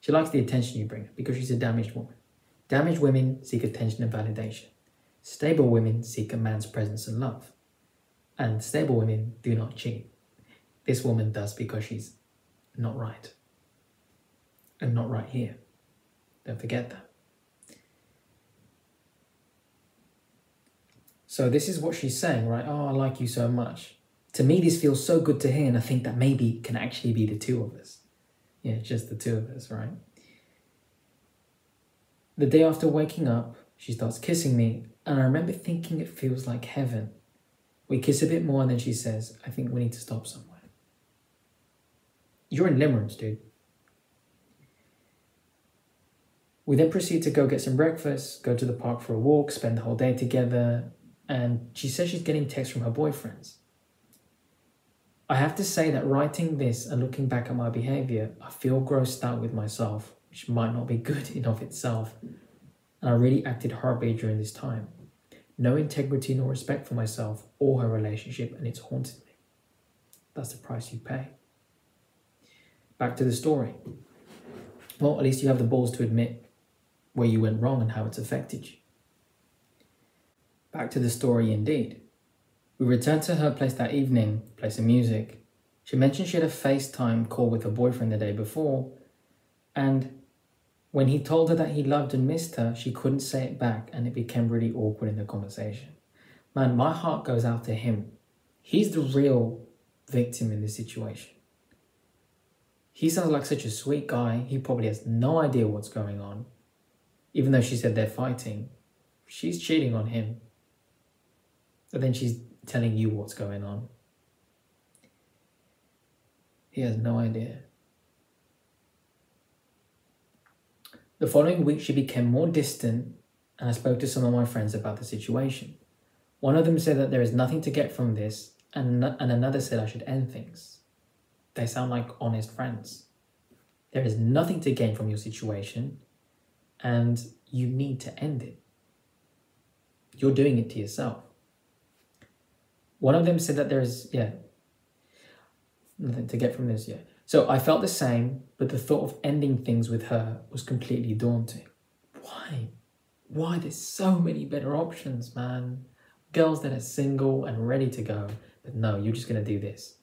She likes the attention you bring her because she's a damaged woman. Damaged women seek attention and validation. Stable women seek a man's presence and love. And stable women do not cheat. This woman does because she's not right. And not right here. Don't forget that. So this is what she's saying, right? Oh, I like you so much. To me, this feels so good to hear, and I think that maybe it can actually be the two of us. Yeah, just the two of us, right? The day after waking up, she starts kissing me, and I remember thinking it feels like heaven. We kiss a bit more, and then she says, I think we need to stop somewhere. You're in limerence, dude. We then proceed to go get some breakfast, go to the park for a walk, spend the whole day together, and she says she's getting texts from her boyfriends. I have to say that writing this and looking back at my behavior, I feel grossed out with myself, which might not be good in of itself. And I really acted horribly during this time. No integrity nor respect for myself or her relationship, and it's haunted me. That's the price you pay. Back to the story. Well, at least you have the balls to admit where you went wrong and how it's affected you. Back to the story indeed. We returned to her place that evening, play some music. She mentioned she had a FaceTime call with her boyfriend the day before, and when he told her that he loved and missed her, she couldn't say it back, and it became really awkward in the conversation. Man, my heart goes out to him. He's the real victim in this situation. He sounds like such a sweet guy. He probably has no idea what's going on. Even though she said they're fighting, she's cheating on him. But then she's telling you what's going on. He has no idea. The following week, she became more distant, and I spoke to some of my friends about the situation. One of them said that there is nothing to get from this, and another said I should end things. They sound like honest friends. There is nothing to gain from your situation, and you need to end it. You're doing it to yourself. One of them said that there is, nothing to get from this, So I felt the same, but the thought of ending things with her was completely daunting. Why? Why? There's so many better options, man. Girls that are single and ready to go, but no, you're just going to do this.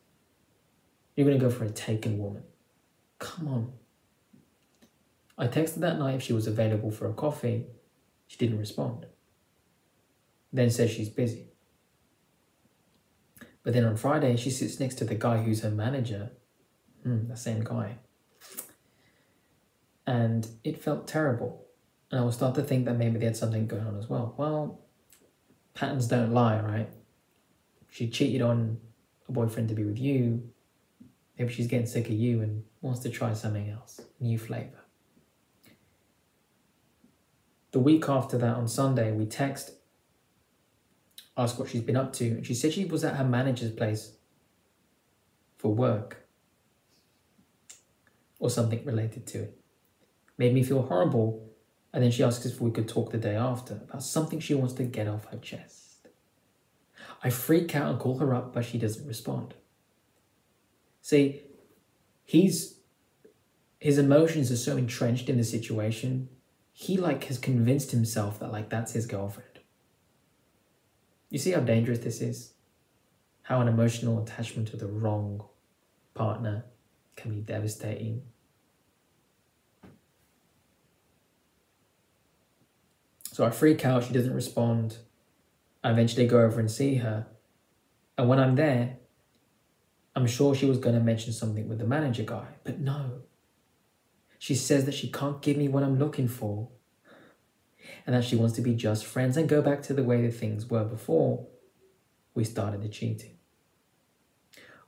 You're going to go for a taken woman. Come on. I texted that night if she was available for a coffee. She didn't respond. Then says she's busy. But then on Friday, she sits next to the guy who's her manager. The same guy. And it felt terrible. And I will start to think that maybe they had something going on as well. Well, patterns don't lie, right? She cheated on a boyfriend to be with you. Maybe she's getting sick of you and wants to try something else. New flavor. The week after that, on Sunday, we text, asked what she's been up to. And she said she was at her manager's place for work. Or something related to it. Made me feel horrible. And then she asked if we could talk the day after about something she wants to get off her chest. I freak out and call her up, but she doesn't respond. See, his emotions are so entrenched in the situation, he has convinced himself that that's his girlfriend. You see how dangerous this is? How an emotional attachment to the wrong partner can be devastating. So I freak out, she doesn't respond. I eventually go over and see her. And when I'm there, I'm sure she was going to mention something with the manager guy, but no. She says that she can't give me what I'm looking for and that she wants to be just friends and go back to the way that things were before we started the cheating.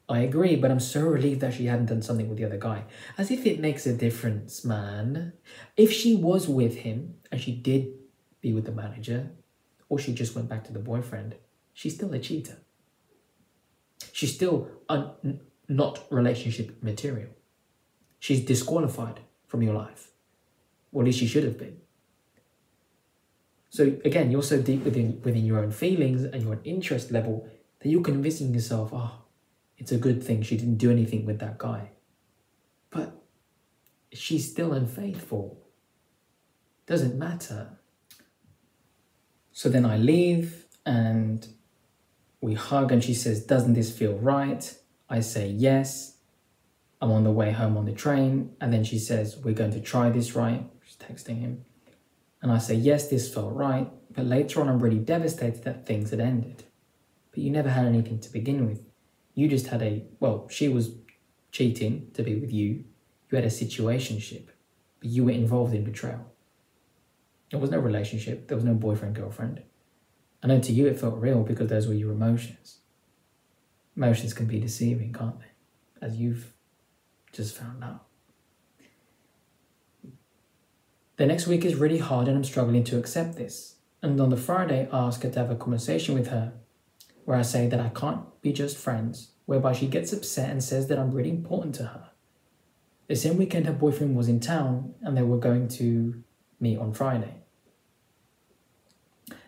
I agree, but I'm so relieved that she hadn't done something with the other guy. As if it makes a difference, man. If she was with him and she did be with the manager, or she just went back to the boyfriend, she's still a cheater. She's still not relationship material. She's disqualified from your life. Or at least she should have been. So again, you're so deep within your own feelings and your interest level that you're convincing yourself, it's a good thing she didn't do anything with that guy. But she's still unfaithful. Doesn't matter. So then I leave and we hug and she says, doesn't this feel right? I say yes. I'm on the way home on the train. And then she says, we're going to try this, right? She's texting him. And I say, yes, this felt right. But later on, I'm really devastated that things had ended. But you never had anything to begin with. You just had she was cheating to be with you. You had a situationship, but you were involved in betrayal. There was no relationship. There was no boyfriend, girlfriend. I know to you it felt real because those were your emotions. Emotions can be deceiving, can't they? As you've just found out. The next week is really hard and I'm struggling to accept this. And on the Friday, I ask her to have a conversation with her where I say that I can't be just friends, whereby she gets upset and says that I'm really important to her. The same weekend her boyfriend was in town and they were going to meet on Friday.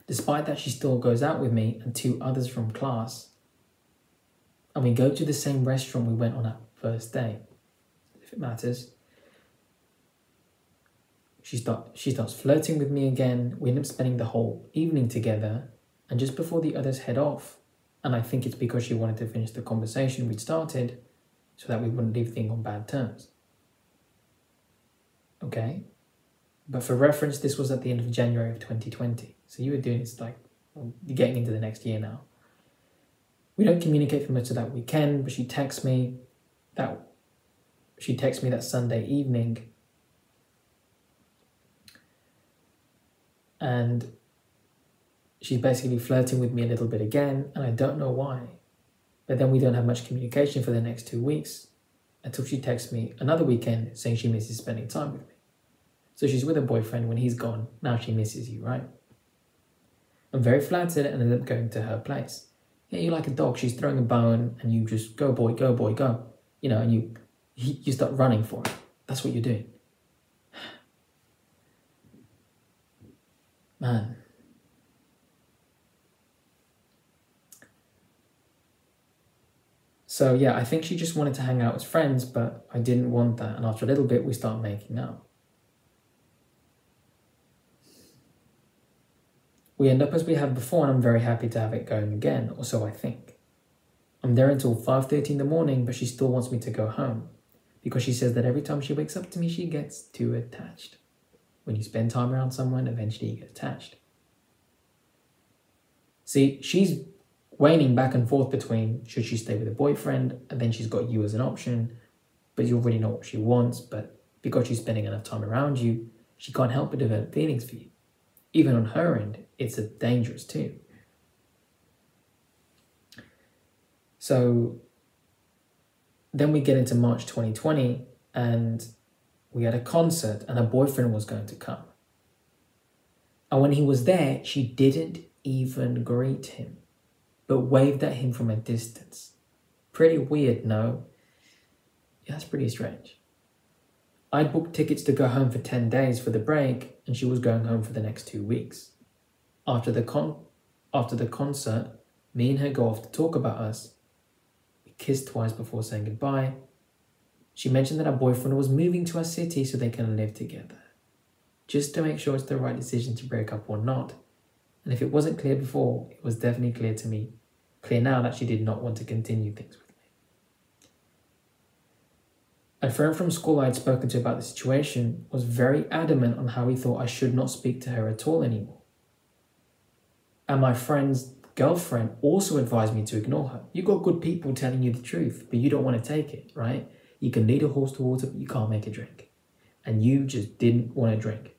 Despite that, she still goes out with me and two others from class. And we go to the same restaurant we went on our first day, if it matters. She starts flirting with me again. We end up spending the whole evening together. And just before the others head off, and I think it's because she wanted to finish the conversation we'd started so that we wouldn't leave things on bad terms. Okay? But for reference, this was at the end of January of 2020. So you were doing this you're getting into the next year now. We don't communicate for much of that weekend, but she texts me that Sunday evening. And she's basically flirting with me a little bit again, and I don't know why. But then we don't have much communication for the next 2 weeks until she texts me another weekend saying she misses spending time with me. So she's with her boyfriend when he's gone. Now she misses you, right? I'm very flattered and ended up going to her place. Yeah, you're like a dog. She's throwing a bone and you just go boy, go boy, go. You know, and you start running for it. That's what you're doing. Man. So yeah, I think she just wanted to hang out as friends, but I didn't want that. And after a little bit, we start making out. We end up as we have before, and I'm very happy to have it going again, or so I think. I'm there until 5:30 in the morning, but she still wants me to go home because she says that every time she wakes up to me, she gets too attached. When you spend time around someone, eventually you get attached. See, she's waning back and forth between should she stay with a boyfriend, and then she's got you as an option, but you already know what she wants, but because she's spending enough time around you, she can't help but develop feelings for you. Even on her end, it's dangerous too. So then we get into March 2020 and we had a concert and her boyfriend was going to come. And when he was there, she didn't even greet him, but waved at him from a distance. Pretty weird, no? Yeah, that's pretty strange. I'd booked tickets to go home for 10 days for the break, and she was going home for the next 2 weeks. After the concert, me and her go off to talk about us. We kissed twice before saying goodbye. She mentioned that her boyfriend was moving to our city so they can live together. Just to make sure it's the right decision to break up or not. And if it wasn't clear before, it was definitely clear now that she did not want to continue things with me. A friend from school I had spoken to about the situation was very adamant on how he thought I should not speak to her at all anymore. And my friend's girlfriend also advised me to ignore her. You got good people telling you the truth, but you don't want to take it, right? You can lead a horse to water, but you can't make it drink. And you just didn't want to drink.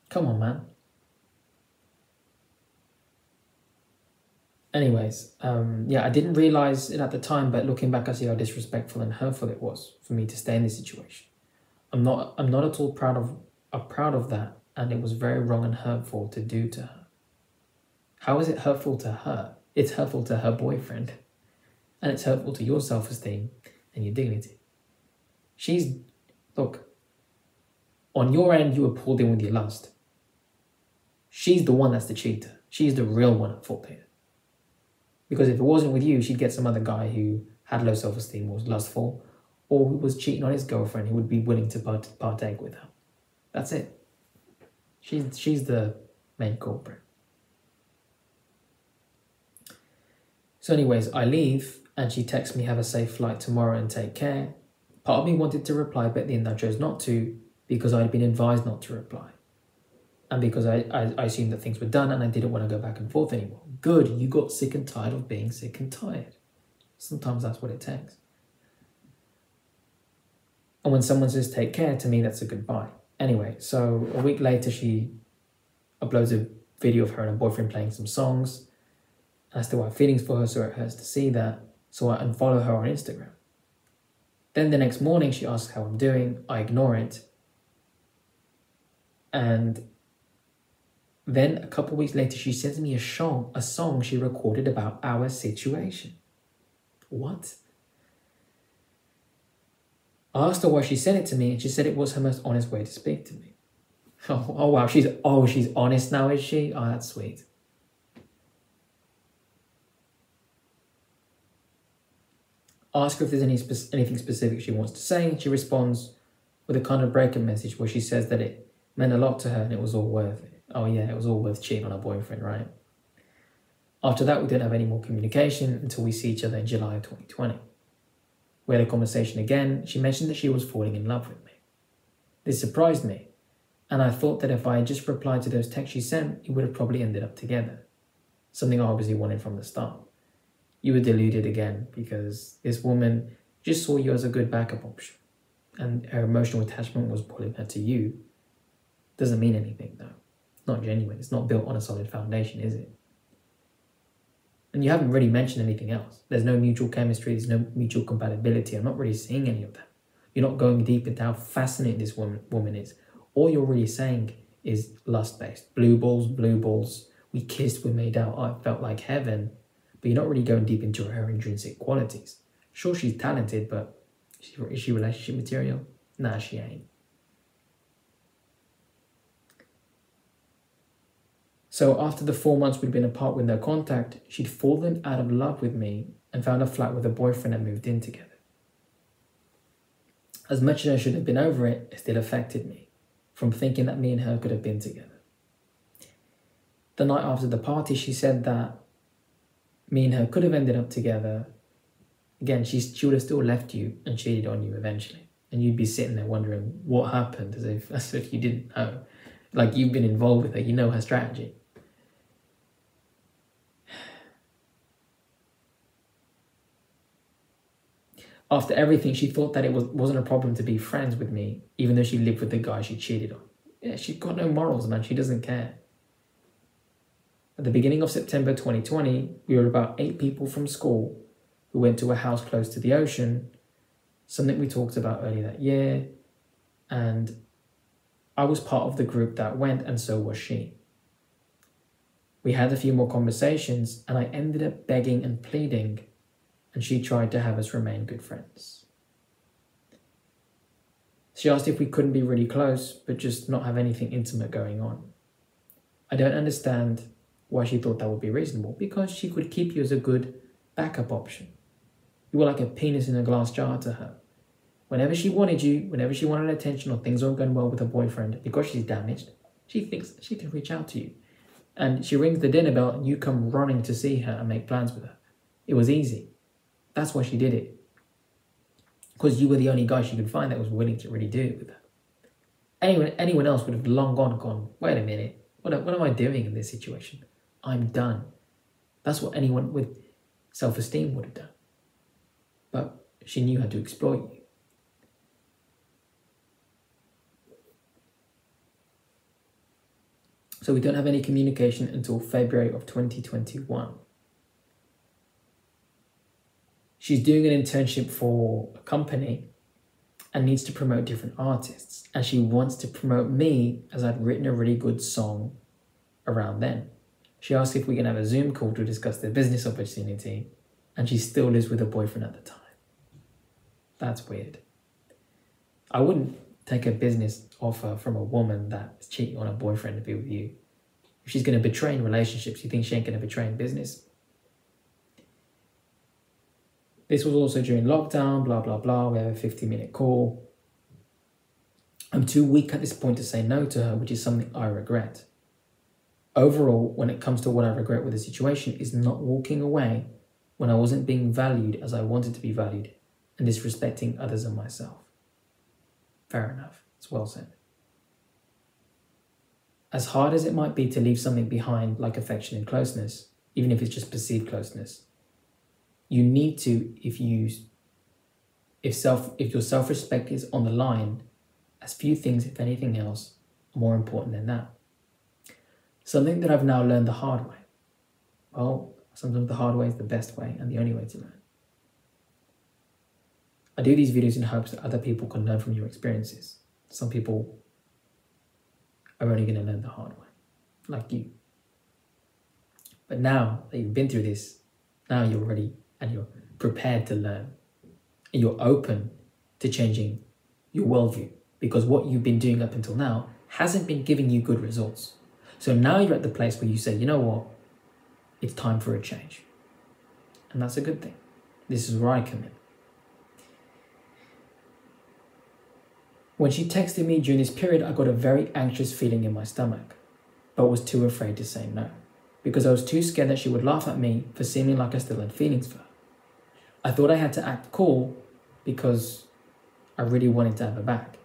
Come on, man. Anyways, yeah, I didn't realize it at the time, but looking back, I see how disrespectful and hurtful it was for me to stay in this situation. I'm not at all proud of that, and it was very wrong and hurtful to do to her. How is it hurtful to her? It's hurtful to her boyfriend, and it's hurtful to your self-esteem and your dignity. Look, on your end, you were pulled in with your lust. She's the one that's the cheater. She's the real one at fault here. Because if it wasn't with you, she'd get some other guy who had low self-esteem, was lustful, or who was cheating on his girlfriend who would be willing to partake with her. That's it. She's the main culprit. So anyways, I leave and she texts me, have a safe flight tomorrow and take care. Part of me wanted to reply, but then I chose not to because I'd been advised not to reply. And because I assumed that things were done and I didn't want to go back and forth anymore. Good, you got sick and tired of being sick and tired. Sometimes that's what it takes. And when someone says take care, to me that's a goodbye. Anyway, so a week later she uploads a video of her and her boyfriend playing some songs. I still have feelings for her, so it hurts to see that. So I unfollow her on Instagram. Then the next morning she asks how I'm doing. I ignore it. And then a couple of weeks later, she sends me a song she recorded about our situation. What? I asked her why she sent it to me, and she said it was her most honest way to speak to me. Oh wow, she's honest now, is she? Oh, that's sweet. Ask her if there's anything specific she wants to say, and she responds with a kind of breakup message where she says that it meant a lot to her and it was all worth it. Oh yeah, it was all worth cheating on her boyfriend, right? After that, we didn't have any more communication until we see each other in July of 2020. We had a conversation again. She mentioned that she was falling in love with me. This surprised me, and I thought that if I had just replied to those texts she sent, we would have probably ended up together. Something I obviously wanted from the start. You were deluded again because this woman just saw you as a good backup option, and her emotional attachment was pulling her to you. Doesn't mean anything though. Not genuine. It's not built on a solid foundation, is it? And you haven't really mentioned anything else. There's no mutual chemistry. There's no mutual compatibility. I'm not really seeing any of that. You're not going deep into how fascinating this woman is. All you're really saying is lust-based. Blue balls. We kissed, we made out, I felt like heaven. But you're not really going deep into her intrinsic qualities. Sure, she's talented, but is she relationship material? Nah, she ain't. So after the 4 months we'd been apart with no contact, she'd fallen out of love with me and found a flat with a boyfriend and moved in together. As much as I should have been over it, it still affected me, from thinking that me and her could have been together. The night after the party, she said that me and her could have ended up together. Again, she would have still left you and cheated on you eventually. And you'd be sitting there wondering what happened, as if you didn't know. Like you've been involved with her, you know her strategy. After everything, she thought that it wasn't a problem to be friends with me, even though she lived with the guy she cheated on. Yeah, she's got no morals, man. She doesn't care. At the beginning of September 2020, we were about 8 people from school who went to a house close to the ocean, something we talked about earlier that year, and I was part of the group that went, and so was she. We had a few more conversations, and I ended up begging and pleading, and she tried to have us remain good friends. She asked if we couldn't be really close, but just not have anything intimate going on. I don't understand why she thought that would be reasonable, because she could keep you as a good backup option. You were like a penis in a glass jar to her. Whenever she wanted you, whenever she wanted attention or things weren't going well with her boyfriend, because she's damaged, she thinks she can reach out to you. And she rings the dinner bell and you come running to see her and make plans with her. It was easy. That's why she did it. Because you were the only guy she could find that was willing to really do it with her. Anyone else would have long gone, wait a minute, what am I doing in this situation? I'm done. That's what anyone with self-esteem would have done. But she knew how to exploit you. So we don't have any communication until February of 2021. She's doing an internship for a company and needs to promote different artists. And she wants to promote me as I'd written a really good song around then. She asked if we can have a Zoom call to discuss the business opportunity, and she still lives with her boyfriend at the time. That's weird. I wouldn't take a business offer from a woman that's cheating on her boyfriend to be with you. If she's going to betray in relationships, you think she ain't going to betray in business? This was also during lockdown, blah, blah, blah. We have a 50-minute call. I'm too weak at this point to say no to her, which is something I regret. Overall, when it comes to what I regret with the situation, is not walking away when I wasn't being valued as I wanted to be valued and disrespecting others and myself. Fair enough. It's well said. As hard as it might be to leave something behind like affection and closeness, even if it's just perceived closeness, you need to, if your self-respect is on the line, as few things, if anything else, are more important than that. Something that I've now learned the hard way. Well, sometimes the hard way is the best way and the only way to learn. I do these videos in hopes that other people can learn from your experiences. Some people are only going to learn the hard way, like you. But now that you've been through this, now you're ready and you're prepared to learn. And you're open to changing your worldview, because what you've been doing up until now hasn't been giving you good results. So now you're at the place where you say, you know what? It's time for a change. And that's a good thing. This is where I come in. When she texted me during this period, I got a very anxious feeling in my stomach, but was too afraid to say no, because I was too scared that she would laugh at me for seeming like I still had feelings for her. I thought I had to act cool because I really wanted to have her back.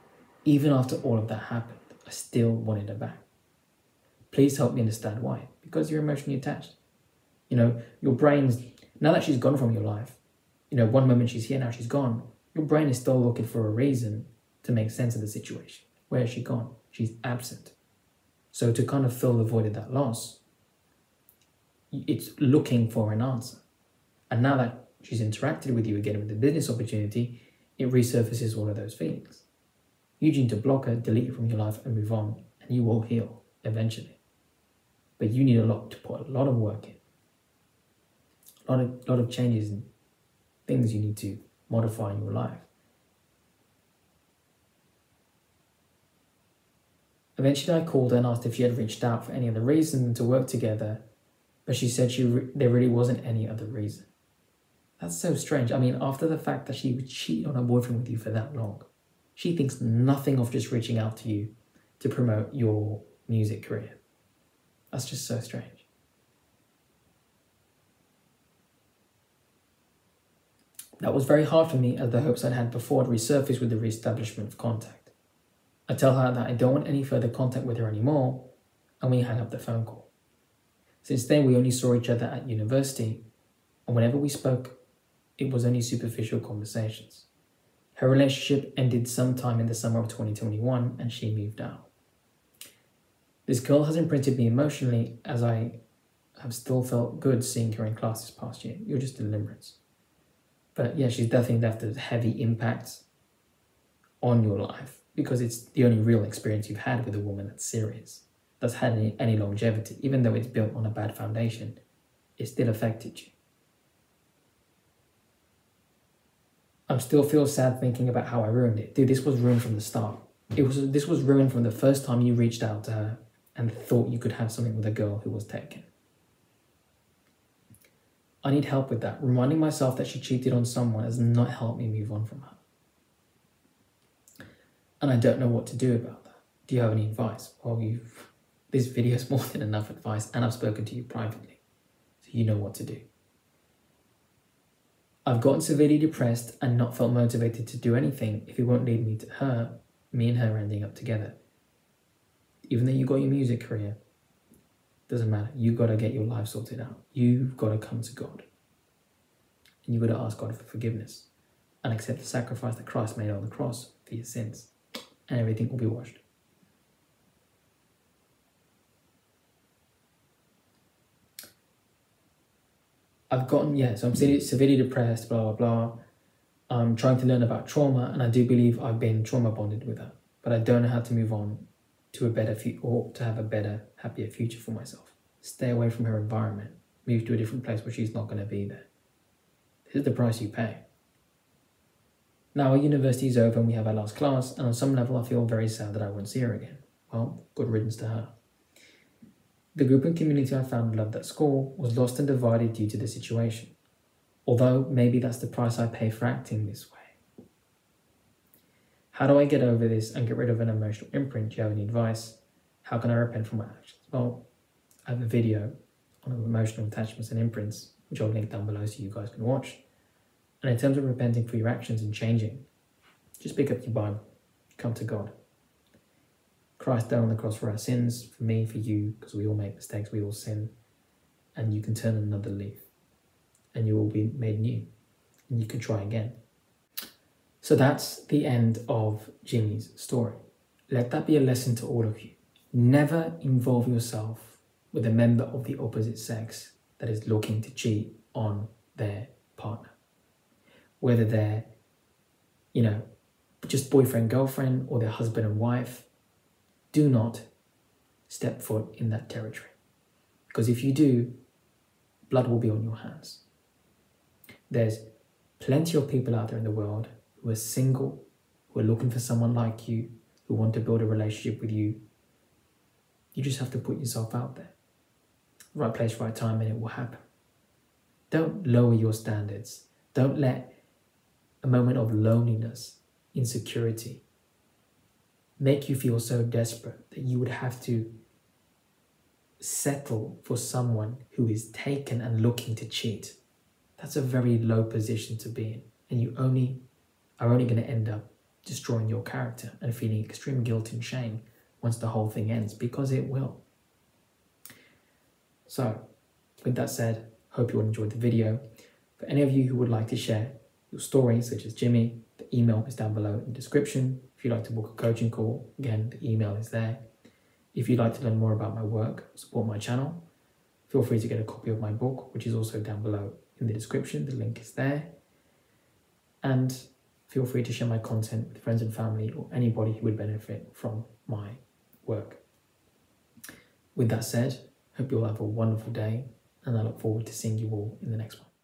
Even after all of that happened, I still wanted her back. Please help me understand why. Because you're emotionally attached. You know, your brain's, now that she's gone from your life, you know, one moment she's here, now she's gone, your brain is still looking for a reason to make sense of the situation. Where has she gone? She's absent. So to kind of fill the void of that loss, it's looking for an answer. And now that she's interacted with you again with the business opportunity, it resurfaces all of those feelings. You need to block it, delete it from your life and move on, and you will heal eventually. But you need to put a lot of work in. A lot of changes and things you need to modify in your life. Eventually I called her and asked if she had reached out for any other reason to work together, but she said there really wasn't any other reason. That's so strange. I mean, after the fact that she would cheat on her boyfriend with you for that long, she thinks nothing of just reaching out to you to promote your music career. That's just so strange. That was very hard for me, as the hopes I'd had before had resurfaced with the re-establishment of contact. I tell her that I don't want any further contact with her anymore, and we hang up the phone call. Since then, we only saw each other at university, and whenever we spoke, it was only superficial conversations. Her relationship ended sometime in the summer of 2021, and she moved out. This girl has imprinted me emotionally, as I have still felt good seeing her in class this past year. You're just deliverance. But yeah, she's definitely left a heavy impact on your life, because it's the only real experience you've had with a woman that's serious, that's had any longevity. Even though it's built on a bad foundation, it still affected you. I still feel sad thinking about how I ruined it. Dude, this was ruined from the start. This was ruined from the first time you reached out to her and thought you could have something with a girl who was taken. I need help with that. Reminding myself that she cheated on someone has not helped me move on from her. And I don't know what to do about that. Do you have any advice? Well, this video is more than enough advice, and I've spoken to you privately, so you know what to do. I've gotten severely depressed and not felt motivated to do anything if it won't lead me to her, me and her ending up together. Even though you got your music career, doesn't matter. You've got to get your life sorted out. You've got to come to God. And you've got to ask God for forgiveness and accept the sacrifice that Christ made on the cross for your sins. And everything will be washed. So I'm severely depressed, blah, blah, blah. I'm trying to learn about trauma, and I do believe I've been trauma bonded with her, but I don't know how to move on to a better future, or to have a better, happier future for myself. Stay away from her environment. Move to a different place where she's not going to be there. This is the price you pay. Now our university is over and we have our last class, and on some level I feel very sad that I won't see her again. Well, good riddance to her. The group and community I found and loved at school was lost and divided due to the situation. Although maybe that's the price I pay for acting this way. How do I get over this and get rid of an emotional imprint? Do you have any advice? How can I repent from my actions? Well, I have a video on emotional attachments and imprints, which I'll link down below so you guys can watch. And in terms of repenting for your actions and changing, just pick up your Bible, come to God. Christ died on the cross for our sins, for me, for you, because we all make mistakes, we all sin, and you can turn another leaf, and you will be made new, and you can try again. So that's the end of Jimmy's story. Let that be a lesson to all of you. Never involve yourself with a member of the opposite sex that is looking to cheat on their partner. Whether they're, just boyfriend, girlfriend, or their husband and wife, do not step foot in that territory. Because if you do, blood will be on your hands. There's plenty of people out there in the world who are single, who are looking for someone like you, who want to build a relationship with you. You just have to put yourself out there. Right place, right time, and it will happen. Don't lower your standards. Don't let a moment of loneliness, insecurity, make you feel so desperate that you would have to settle for someone who is taken and looking to cheat. That's a very low position to be in, and you are only going to end up destroying your character and feeling extreme guilt and shame once the whole thing ends, because it will. So, with that said, hope you all enjoyed the video. For any of you who would like to share your story, such as Jimmy, the email is down below in the description. If you'd like to book a coaching call, again, the email is there. If you'd like to learn more about my work, support my channel, feel free to get a copy of my book, which is also down below in the description. The link is there. And feel free to share my content with friends and family or anybody who would benefit from my work. With that said, hope you all have a wonderful day, and I look forward to seeing you all in the next one.